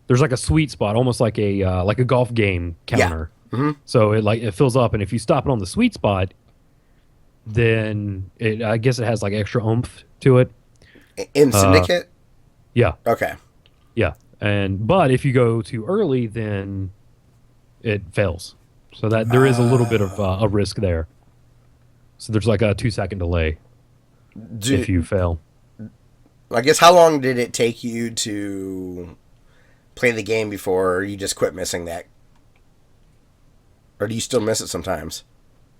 there's like a sweet spot, almost like a golf game counter. Mm-hmm. So it fills up, and if you stop it on the sweet spot, then I guess it has like extra oomph to it. In Syndicate? Yeah, Okay. yeah. But if you go too early, then it fails. So that there is a little bit of a risk there. So there's like a 2-second delay if you fail. I guess how long did it take you to play the game before you just quit missing that? Or do you still miss it sometimes?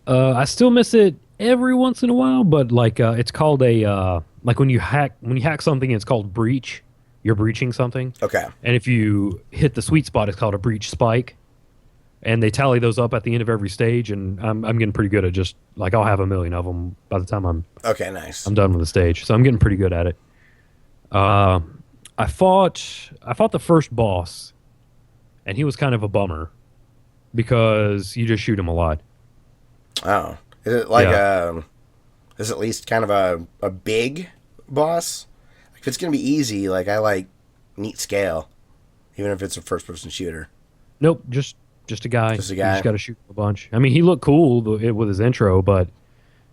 I still miss it every once in a while, but like it's called like when you hack something, it's called breach. You're breaching something. Okay. And if you hit the sweet spot, it's called a breach spike. And they tally those up at the end of every stage, and I'm getting pretty good at just like I'll have 1,000,000 of them by the time I'm Nice. done with the stage. So I'm getting pretty good at it. I fought the first boss, and he was kind of a bummer because you just shoot him a lot. Oh, is it like is it at least kind of a big boss? Like if it's gonna be easy, like I like neat scale, even if it's a first person shooter. Nope, just a guy. Just a guy. You just got to shoot him a bunch. I mean, he looked cool with his intro, but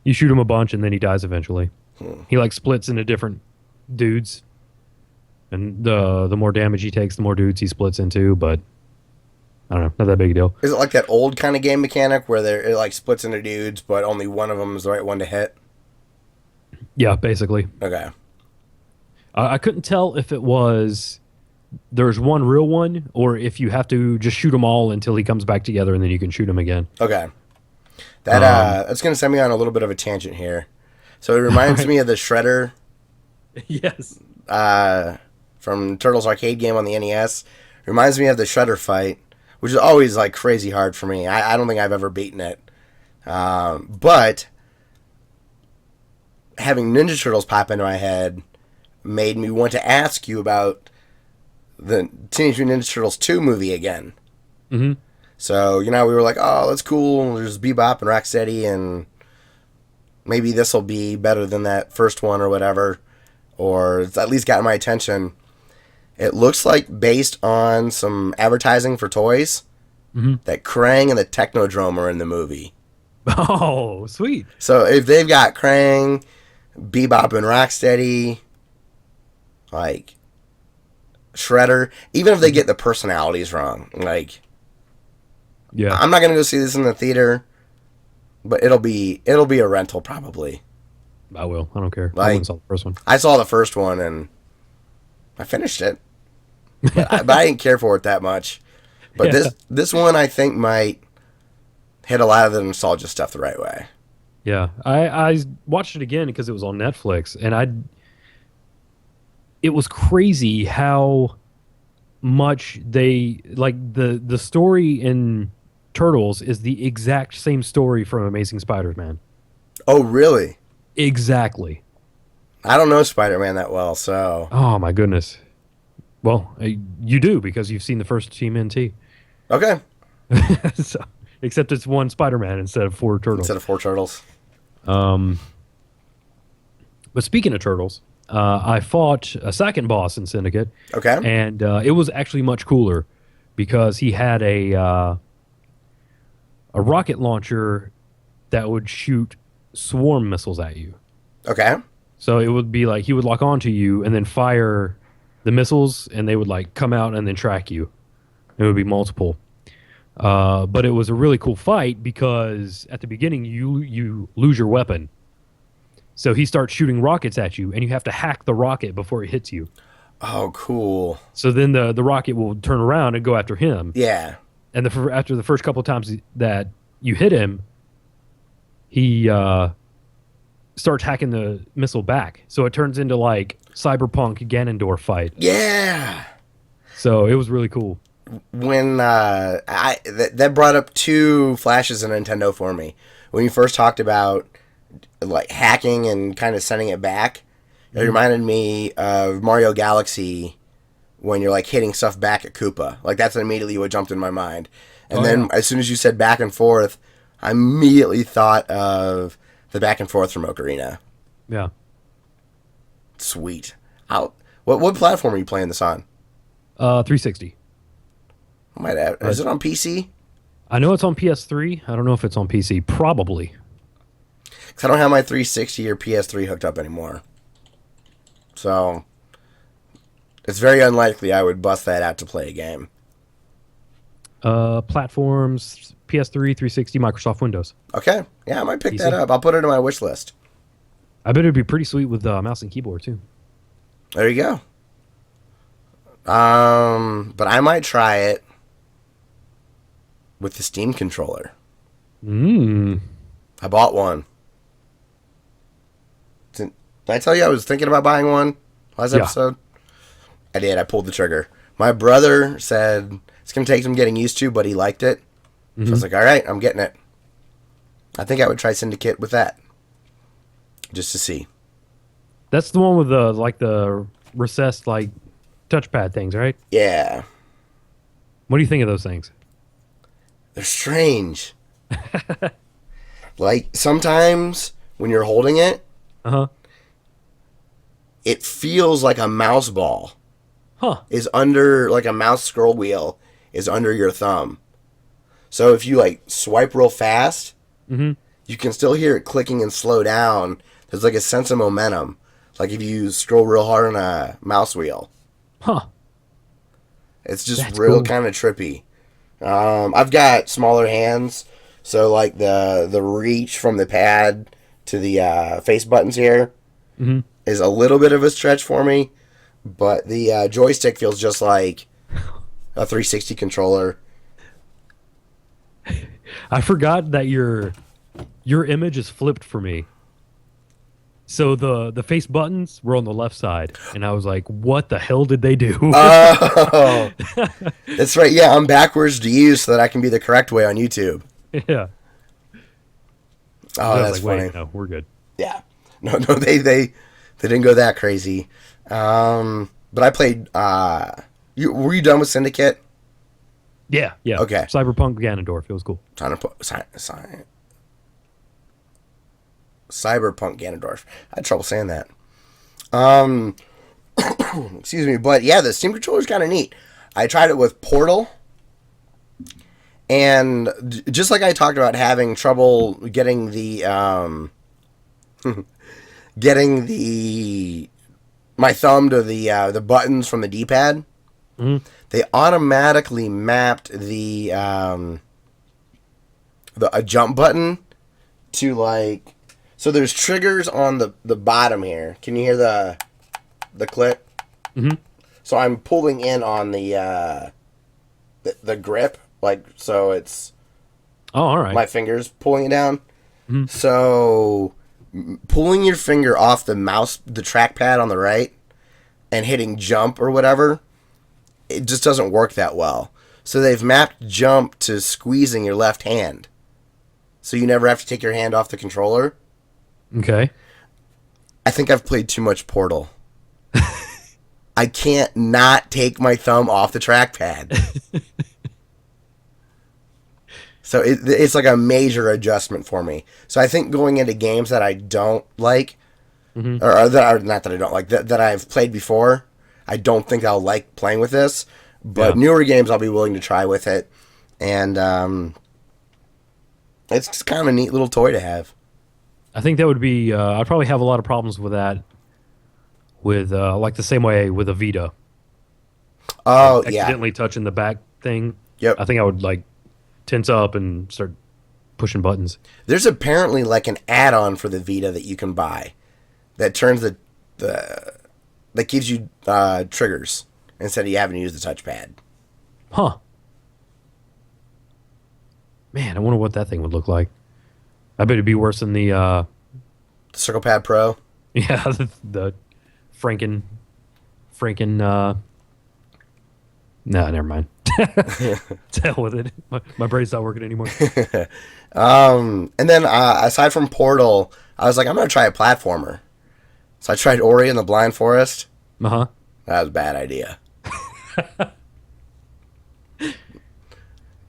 you shoot him a bunch and then he dies eventually. He like splits into different dudes, and the more damage he takes, the more dudes he splits into. But I don't know, not that big a deal. Is it like that old kind of game mechanic where it like splits into dudes, but only one of them is the right one to hit? Yeah, basically. Okay. I couldn't tell if it was there's one real one or if you have to just shoot them all until he comes back together and then you can shoot him again. Okay. That's gonna send me on a little bit of a tangent here. So it reminds me of the Shredder. Yes. From Turtles arcade game on the NES. Reminds me of the Shredder fight, which is always like crazy hard for me. I don't think I've ever beaten it. But having Ninja Turtles pop into my head made me want to ask you about the Teenage Mutant Ninja Turtles 2 movie again. Mm-hmm. So, we were like, oh, that's cool. There's Bebop and Rocksteady, and maybe this will be better than that first one or whatever. Or it's at least got my attention. It looks like based on some advertising for toys that Krang and the Technodrome are in the movie. Oh, sweet. So if they've got Krang, Bebop and Rocksteady, like Shredder, even if they get the personalities wrong, like yeah, I'm not gonna go see this in the theater, but it'll be a rental probably. I will. I don't care. Like, I went and saw the first one. I saw the first one and I finished it, but I didn't care for it that much. But this one I think might hit a lot of the nostalgia stuff the right way. Yeah, I watched it again because it was on Netflix, and it was crazy how much they like the story in Turtles is the exact same story from Amazing Spider-Man. Oh, really? Exactly. I don't know Spider-Man that well, so. Oh my goodness. Well, you do because you've seen the first TMNT. Okay. So, except it's one Spider-Man instead of 4 turtles. Instead of 4 turtles. But speaking of turtles, I fought a second boss in Syndicate. Okay. And it was actually much cooler because he had a rocket launcher that would shoot swarm missiles at you. Okay. So it would be like he would lock onto you and then fire the missiles, and they would like come out and then track you. It would be multiple. But it was a really cool fight because at the beginning you lose your weapon. So he starts shooting rockets at you, and you have to hack the rocket before it hits you. Oh, cool. So then the rocket will turn around and go after him. Yeah. And after the first couple of times that you hit him, he starts hacking the missile back. So it turns into like Cyberpunk Ganondorf fight. Yeah. So it was really cool. when that brought up two flashes in Nintendo for me. When you first talked about like hacking and kind of sending it back, it reminded me of Mario Galaxy when you're like hitting stuff back at Koopa. Like that's immediately what jumped in my mind. And then as soon as you said back and forth, I immediately thought of the back and forth from Ocarina. Yeah. Sweet. What platform are you playing this on? 360. Is it on PC? I know it's on PS3. I don't know if it's on PC. Probably. Because I don't have my 360 or PS3 hooked up anymore. So, it's very unlikely I would bust that out to play a game. Platforms, PS3, 360, Microsoft Windows. Okay. Yeah, I might pick PC. that up. I'll put it in my wish list. I bet it'd be pretty sweet with mouse and keyboard, too. There you go. But I might try it with the Steam controller. I bought one. Did I tell you I was thinking about buying one last episode? I did. I pulled the trigger. My brother said it's going to take some getting used to, but he liked it. So I was like, all right, I'm getting it. I think I would try Syndicate with that. Just to see. That's the one with the recessed touchpad things, right? Yeah. What do you think of those things? They're strange. Like, sometimes when you're holding it, it feels like a mouse ball is under, like a mouse scroll wheel is under your thumb. So if you, like, swipe real fast, you can still hear it clicking and slow down. There's, like, a sense of momentum. Like if you scroll real hard on a mouse wheel. It's just That's real cool. Kind of trippy. I've got smaller hands, so like the reach from the pad to the face buttons here is a little bit of a stretch for me, but the joystick feels just like a 360 controller. I forgot that your image is flipped for me. So the face buttons were on the left side, and I was like, what the hell did they do? Oh, that's right. Yeah, I'm backwards to you so that I can be the correct way on YouTube. Yeah. Oh, that's funny. Wait, no, we're good. Yeah. No, they didn't go that crazy. But I played, were you done with Syndicate? Yeah. Okay. Cyberpunk Ganondorf. It was cool. Cyberpunk Ganondorf. I had trouble saying that. Excuse me, but yeah, the Steam controller is kind of neat. I tried it with Portal, and just like I talked about having trouble getting the my thumb to the buttons from the D-pad, they automatically mapped a jump button to like. So there's triggers on the bottom here. Can you hear the click? So I'm pulling in on the grip, like so it's. Oh, all right. My fingers pulling it down. So pulling your finger off the mouse, the trackpad on the right, and hitting jump or whatever, it just doesn't work that well. So they've mapped jump to squeezing your left hand, so you never have to take your hand off the controller. Okay. I think I've played too much Portal. I can't not take my thumb off the trackpad. So it's like a major adjustment for me. So I think going into games that I don't like, or that are not that I don't like, that I've played before, I don't think I'll like playing with this. But newer games I'll be willing to try with it. And it's just kind of a neat little toy to have. I think that would be. I'd probably have a lot of problems with that. With like the same way with a Vita. Oh, like, accidentally touching the back thing. Yep. I think I would like tense up and start pushing buttons. There's apparently like an add-on for the Vita that you can buy that turns that gives you triggers instead of you having to use the touchpad. Huh. Man, I wonder what that thing would look like. I bet it'd be worse than the Circle Pad Pro. Yeah, the Franken. No, never mind. To hell with it. My brain's not working anymore. And then aside from Portal, I was like, I'm gonna try a platformer. So I tried Ori and the Blind Forest. Uh huh. That was a bad idea.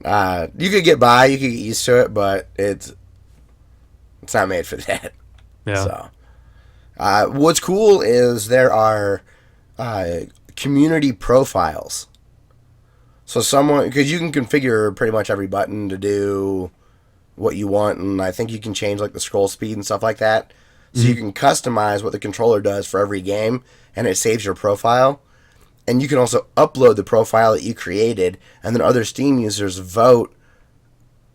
You could get by, you could get used to it, but it's not made for that. Yeah. So, what's cool is there are community profiles. So because you can configure pretty much every button to do what you want, and I think you can change like the scroll speed and stuff like that. So you can customize what the controller does for every game, and it saves your profile. And you can also upload the profile that you created, and then other Steam users vote,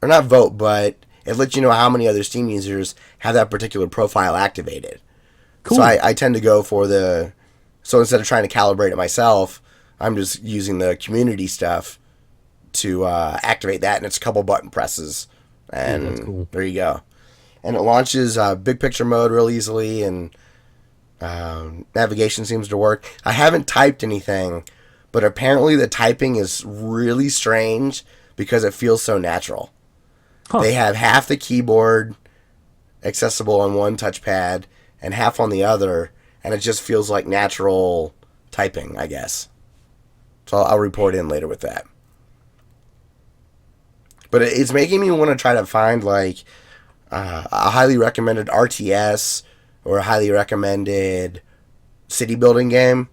or not vote, but it lets you know how many other Steam users have that particular profile activated. Cool. So I tend to go for so instead of trying to calibrate it myself, I'm just using the community stuff to activate that, and it's a couple button presses, and that's cool. There you go. And it launches big picture mode real easily, and navigation seems to work. I haven't typed anything, but apparently the typing is really strange because it feels so natural. Huh. They have half the keyboard accessible on one touchpad and half on the other, and it just feels like natural typing, I guess. So I'll report in later with that. But it's making me want to try to find like a highly recommended RTS or a highly recommended city building game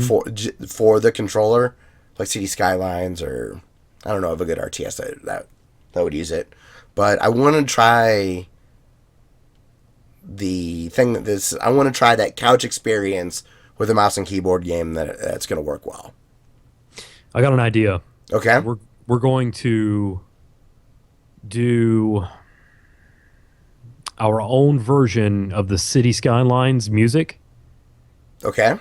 for the controller, like City Skylines, or I don't know of a good RTS that would use it. But I want to try I want to try that couch experience with a mouse and keyboard game that's going to work well. I got an idea. Okay. We're going to do our own version of the City Skylines music. Okay.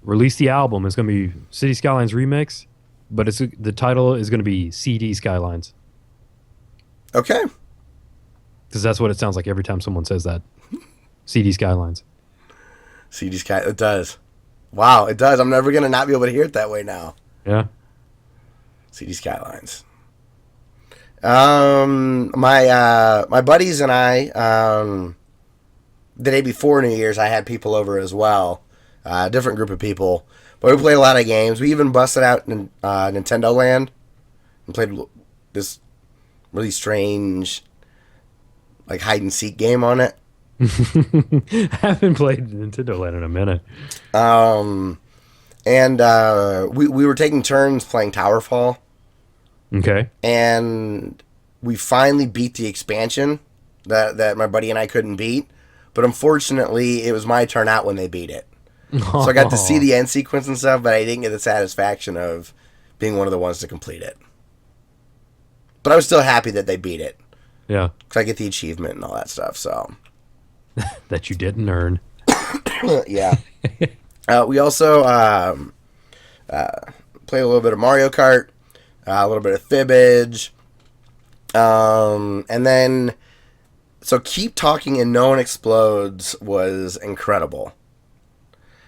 Release the album. It's going to be City Skylines Remix, but the title is going to be CD Skylines. Okay. Because that's what it sounds like every time someone says that. CD Skylines. CD Sky. It does. Wow, it does. I'm never going to not be able to hear it that way now. Yeah. CD Skylines. My buddies and I, the day before New Year's, I had people over as well, a different group of people, but we played a lot of games. We even busted out Nintendo Land and played this really strange, like hide and seek game on it. Haven't played Nintendo Land in a minute. And we were taking turns playing Towerfall. Okay. And we finally beat the expansion that my buddy and I couldn't beat. But unfortunately, it was my turn out when they beat it. So I got to see the end sequence and stuff, but I didn't get the satisfaction of being one of the ones to complete it. But I was still happy that they beat it. Yeah. Because I get the achievement and all that stuff, so. That you didn't earn. Yeah. We also played a little bit of Mario Kart. A little bit of Fibbage. And then, so Keep Talking and No One Explodes was incredible.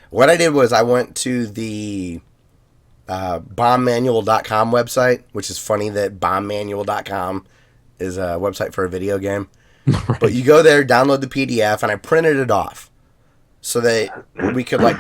What I did was I went to the bombmanual.com website, which is funny that bombmanual.com is a website for a video game. Right. But you go there, download the PDF, and I printed it off so that we could like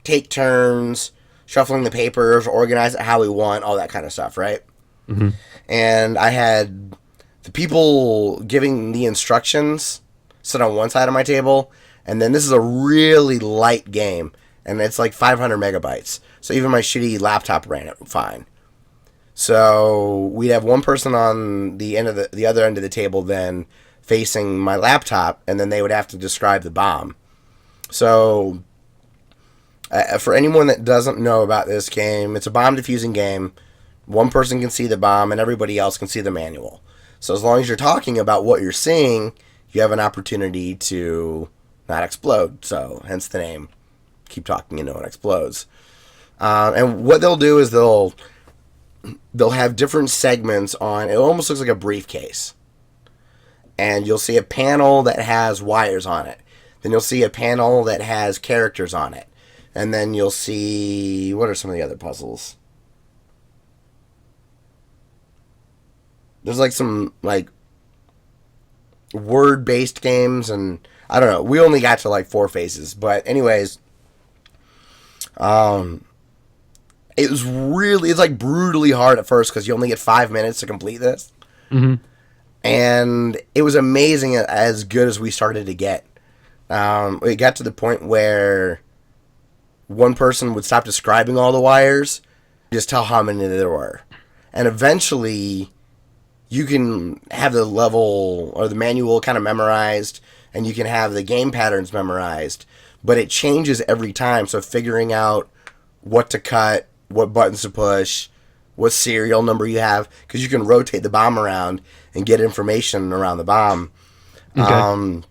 take turns shuffling the papers, organize it how we want, all that kind of stuff, right? Mm-hmm. And I had the people giving the instructions sit on one side of my table, and then this is a really light game, and it's like 500 megabytes. So even my shitty laptop ran it fine. So we'd have one person on the end of the other end of the table then facing my laptop, and then they would have to describe the bomb. So for anyone that doesn't know about this game, it's a bomb defusing game. One person can see the bomb and everybody else can see the manual. So as long as you're talking about what you're seeing, you have an opportunity to not explode. So hence the name, Keep Talking and No One Explodes. And what they'll do is they'll have different segments on, it almost looks like a briefcase. And you'll see a panel that has wires on it. Then you'll see a panel that has characters on it. And then you'll see, what are some of the other puzzles? there's like some like word based games, and I don't know. We only got to like 4 phases, but anyways, it's like brutally hard at first because you only get 5 minutes to complete this, and it was amazing as good as we started to get. It got to the point where one person would stop describing all the wires, just tell how many there were, and eventually you can have the level or the manual kind of memorized, and you can have the game patterns memorized, but it changes every time. So figuring out what to cut, what buttons to push, what serial number you have, because you can rotate the bomb around and get information around the bomb. Okay.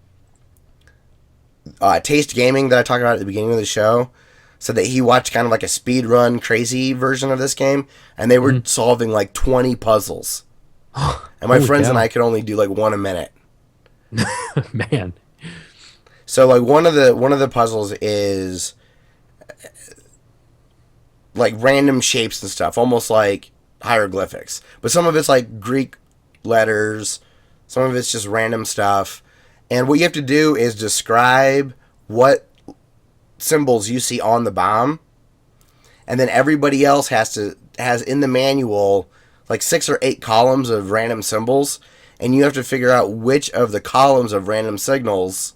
Taste Gaming that I talked about at the beginning of the show said that he watched kind of like a speed run crazy version of this game, and they were solving like 20 puzzles. And my friends and I could only do like 1 a minute. Man. So like one of the puzzles is like random shapes and stuff, almost like hieroglyphics. But some of it's like Greek letters, some of it's just random stuff. And what you have to do is describe what symbols you see on the bomb, and then everybody else has in the manual like 6 or 8 columns of random symbols, and you have to figure out which of the columns of random signals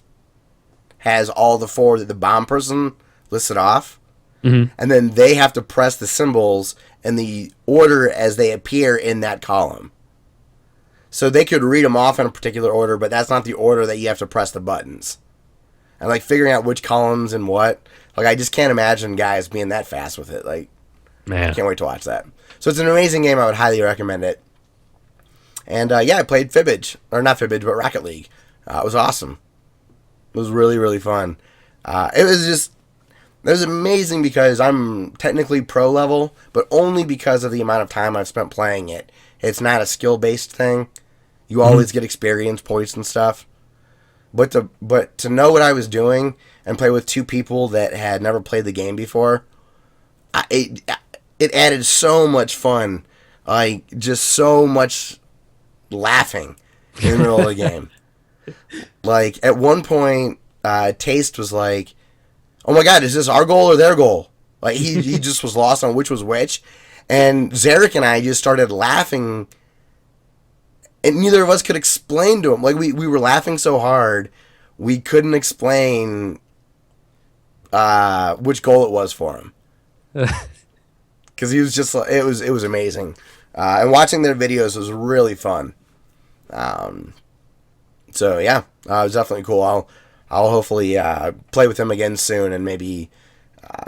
has all the 4 that the bomb person listed off. And then they have to press the symbols in the order as they appear in that column. So they could read them off in a particular order, but that's not the order that you have to press the buttons. And like figuring out which columns and what, like I just can't imagine guys being that fast with it. Like, Man. I can't wait to watch that. So it's an amazing game. I would highly recommend it. And yeah, I played Fibbage, or not Fibbage, but Rocket League. It was awesome. It was really, really fun. It was amazing because I'm technically pro level, but only because of the amount of time I've spent playing it. It's not a skill based thing. You always get experience points and stuff. But to know what I was doing and play with 2 people that had never played the game before, it added so much fun. Like, just so much laughing in the middle of the game. Like, at one point, Taste was like, oh my god, is this our goal or their goal? Like, he just was lost on which was which. And Zarek and I just started laughing, and neither of us could explain to him. Like, we were laughing so hard, we couldn't explain which goal it was for him. Because he was just, it was amazing. And watching their videos was really fun. So, yeah, it was definitely cool. I'll hopefully play with him again soon, and maybe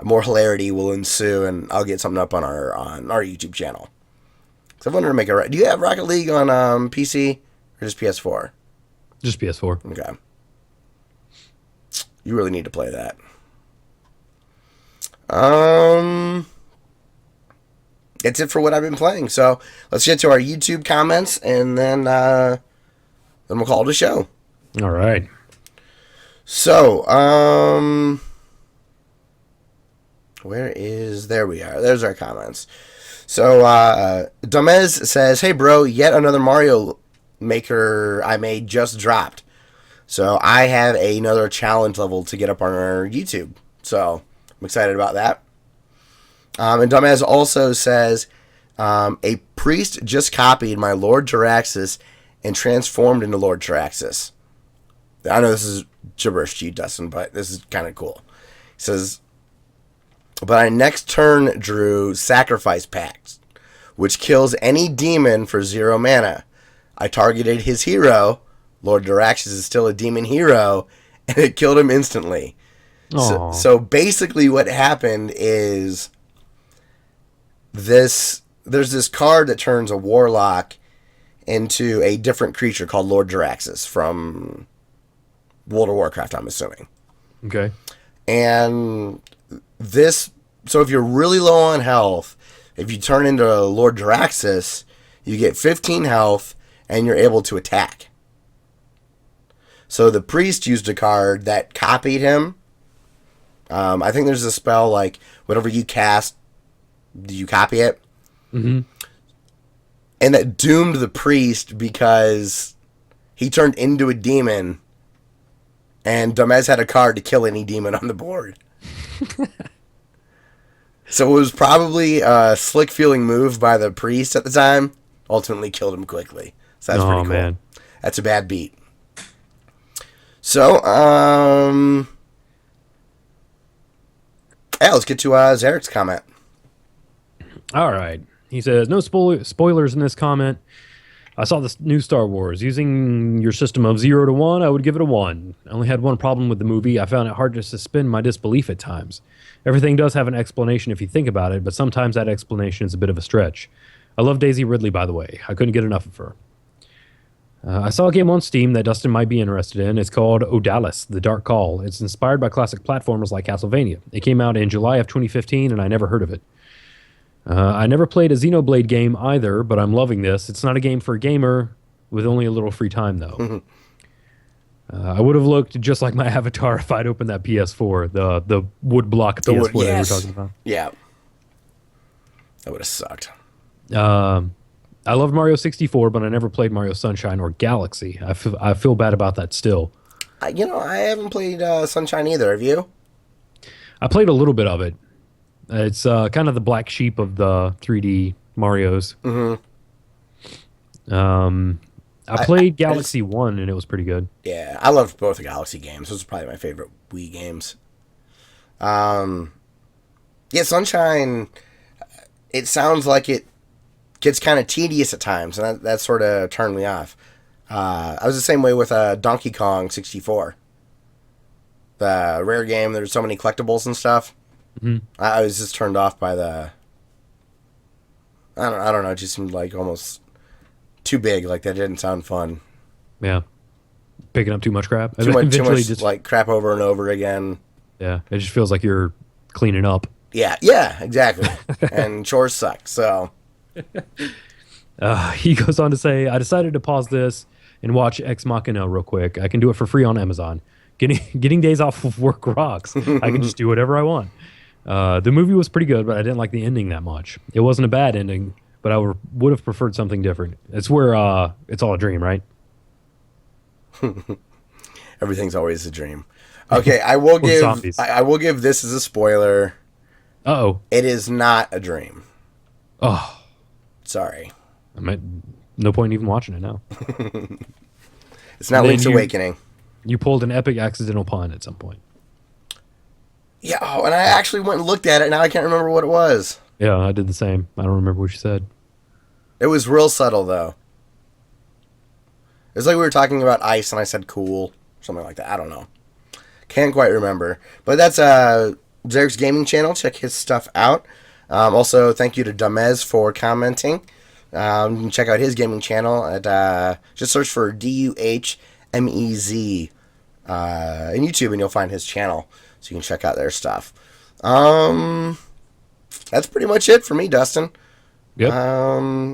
more hilarity will ensue, and I'll get something up on our YouTube channel. So I wanted to make a. Do you have Rocket League on PC or just PS4? Just PS4. Okay. You really need to play that. That's it for what I've been playing. So let's get to our YouTube comments, and then we'll call it a show. All right. So, there we are. There's our comments. So, Domez says, hey bro, yet another Mario Maker I made just dropped. So, I have another challenge level to get up on our YouTube. So, I'm excited about that. And Domez also says, a priest just copied my Lord Jaraxxus and transformed into Lord Jaraxxus. I know this is gibberish to you, Dustin, but this is kind of cool. He says, but I next turn drew Sacrifice Pact, which kills any demon for 0 mana. I targeted his hero. Lord Jaraxxus is still a demon hero, and it killed him instantly. So basically what happened is there's this card that turns a warlock into a different creature called Lord Jaraxxus from World of Warcraft, I'm assuming. Okay. And so if you're really low on health, if you turn into Lord Jaraxxus, you get 15 health and you're able to attack. So the priest used a card that copied him. I think there's a spell like whatever you cast, you copy it. Mm-hmm. and that doomed the priest because he turned into a demon, and Dumez had a card to kill any demon on the board. So it was probably a slick feeling move by the priest at the time. Ultimately killed him quickly. So that's pretty cool. Man. That's a bad beat. So, yeah, let's get to Zarek's comment. All right. He says, no spoilers in this comment. I saw this new Star Wars. Using your system of 0 to 1, I would give it a 1. I only had one problem with the movie. I found it hard to suspend my disbelief at times. Everything does have an explanation if you think about it, but sometimes that explanation is a bit of a stretch. I love Daisy Ridley, by the way. I couldn't get enough of her. I saw a game on Steam that Dustin might be interested in. It's called Odalis, The Dark Call. It's inspired by classic platformers like Castlevania. It came out in July of 2015, and I never heard of it. I never played a Xenoblade game either, but I'm loving this. It's not a game for a gamer with only a little free time, though. I would have looked just like my avatar if I'd opened that PS4, the wood block PS4 that we were talking about. Yeah. That would have sucked. I loved Mario 64, but I never played Mario Sunshine or Galaxy. I feel bad about that still. I haven't played Sunshine either. Have you? I played a little bit of it. It's kind of the black sheep of the 3D Marios. I played Galaxy 1, and it was pretty good. Yeah, I loved both the Galaxy games. Those are probably my favorite Wii games. Yeah, Sunshine, it sounds like it gets kind of tedious at times, and that sort of turned me off. I was the same way with Donkey Kong 64. The rare game, there's so many collectibles and stuff. I was just turned off by the... I don't know, it just seemed like almost too big. Like, that didn't sound fun. Yeah. Picking up too much crap. Too much just, like, crap over and over again. Yeah, it just feels like you're cleaning up. Yeah, exactly. And chores suck, so... He goes on to say, I decided to pause this and watch Ex Machina real quick. I can do it for free on Amazon. Getting days off of work rocks. I can just do whatever I want. The movie was pretty good, but I didn't like the ending that much. It wasn't a bad ending, but I would have preferred something different. It's where it's all a dream, right? Everything's always a dream. Okay, I will give this as a spoiler. Uh-oh. It is not a dream. Oh. Sorry. No point in even watching it now. It's not Link's Awakening. You pulled an epic accidental pun at some point. Yeah, and I actually went and looked at it. Now I can't remember what it was. Yeah, I did the same. I don't remember what you said. It was real subtle, though. It's like we were talking about ice, and I said cool. Something like that. I don't know. Can't quite remember. But that's Zarek's gaming channel. Check his stuff out. Also, thank you to Dumez for commenting. You can check out his gaming channel at just search for DUHMEZ in YouTube, and you'll find his channel. So you can check out their stuff. That's pretty much it for me, Dustin. Yep.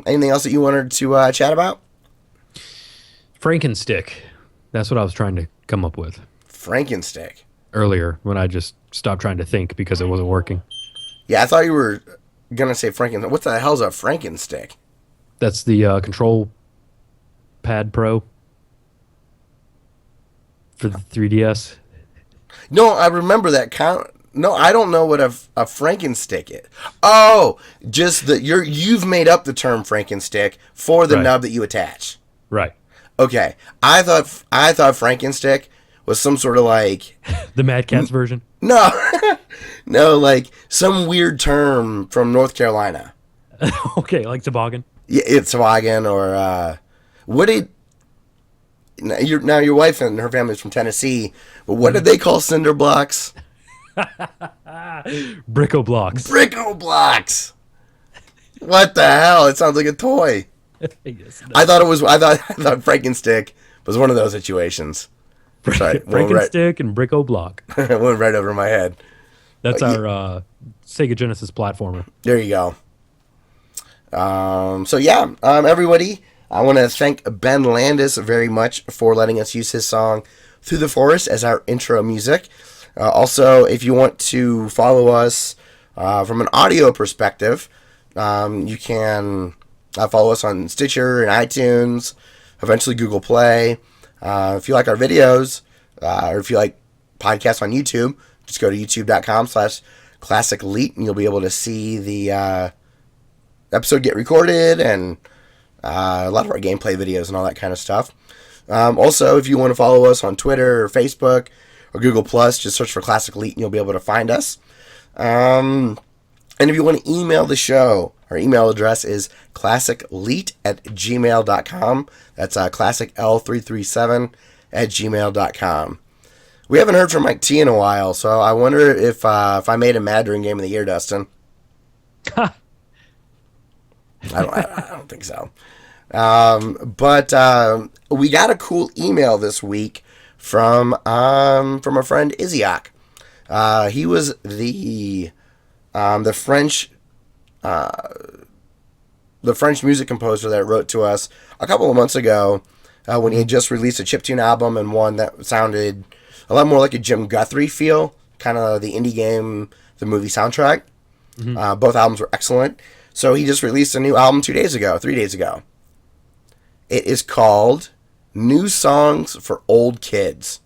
Anything else that you wanted to chat about? Frankenstick. That's what I was trying to come up with. Frankenstick. Earlier, when I just stopped trying to think because it wasn't working. Yeah, I thought you were gonna say Franken. What the hell's a Frankenstick? That's the Control Pad Pro for the 3DS. No, I remember that No, I don't know what a Frankenstick is. Oh, just you've made up the term Frankenstick for the nub that you attach. Right. Okay. I thought Frankenstick was some sort of like the Mad Catz version. No. No, like some weird term from North Carolina. Okay, like toboggan. Yeah, it's toboggan or what did your wife and her family's from Tennessee, but what did they call cinder blocks? Bricko blocks. Bricko blocks. What the hell? It sounds like a toy. Yes, I thought Frankenstick was one of those situations. Sorry, Frankenstick and Bricko block. It went right over my head. That's our Sega Genesis platformer. There you go. Everybody, I want to thank Ben Landis very much for letting us use his song Through the Forest as our intro music. Also, if you want to follow us from an audio perspective, you can Follow us on Stitcher and iTunes, eventually Google Play. If you like our videos, or if you like podcasts on YouTube, just go to youtube.com/Classic Elite, and you'll be able to see the episode get recorded and a lot of our gameplay videos and all that kind of stuff. Also, if you want to follow us on Twitter or Facebook or Google Plus, just search for Classic Elite and you'll be able to find us. And if you want to email the show, our email address is classicleet@gmail.com. That's classicl337@gmail.com. We haven't heard from Mike T in a while, so I wonder if I made him mad during Game of the Year, Dustin. I don't think so. But we got a cool email this week from our friend Iziak. He was the French music composer that wrote to us a couple of months ago when he had just released a chiptune album, and one that sounded a lot more like a Jim Guthrie feel, kind of the indie game, the movie soundtrack. Mm-hmm. Both albums were excellent. So he just released a new album 3 days ago. It is called New Songs for Old Kids.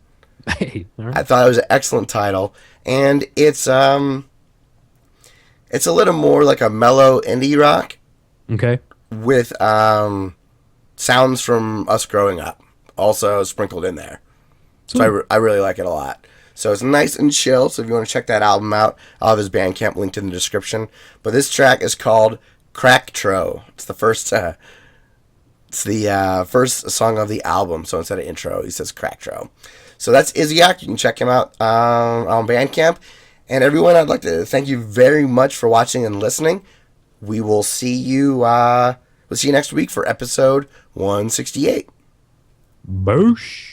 Hey, all right. I thought it was an excellent title, and it's a little more like a mellow indie rock. Okay. With sounds from us growing up also sprinkled in there. So I really like it a lot. So it's nice and chill. So if you want to check that album out, I'll have his Bandcamp linked in the description. But this track is called Crack-Tro. It's the first first song of the album. So instead of intro, he says Crack-Tro. So that's Iziak. You can check him out on Bandcamp. And everyone, I'd like to thank you very much for watching and listening. We will see you. We'll see you next week for episode 168. Boosh.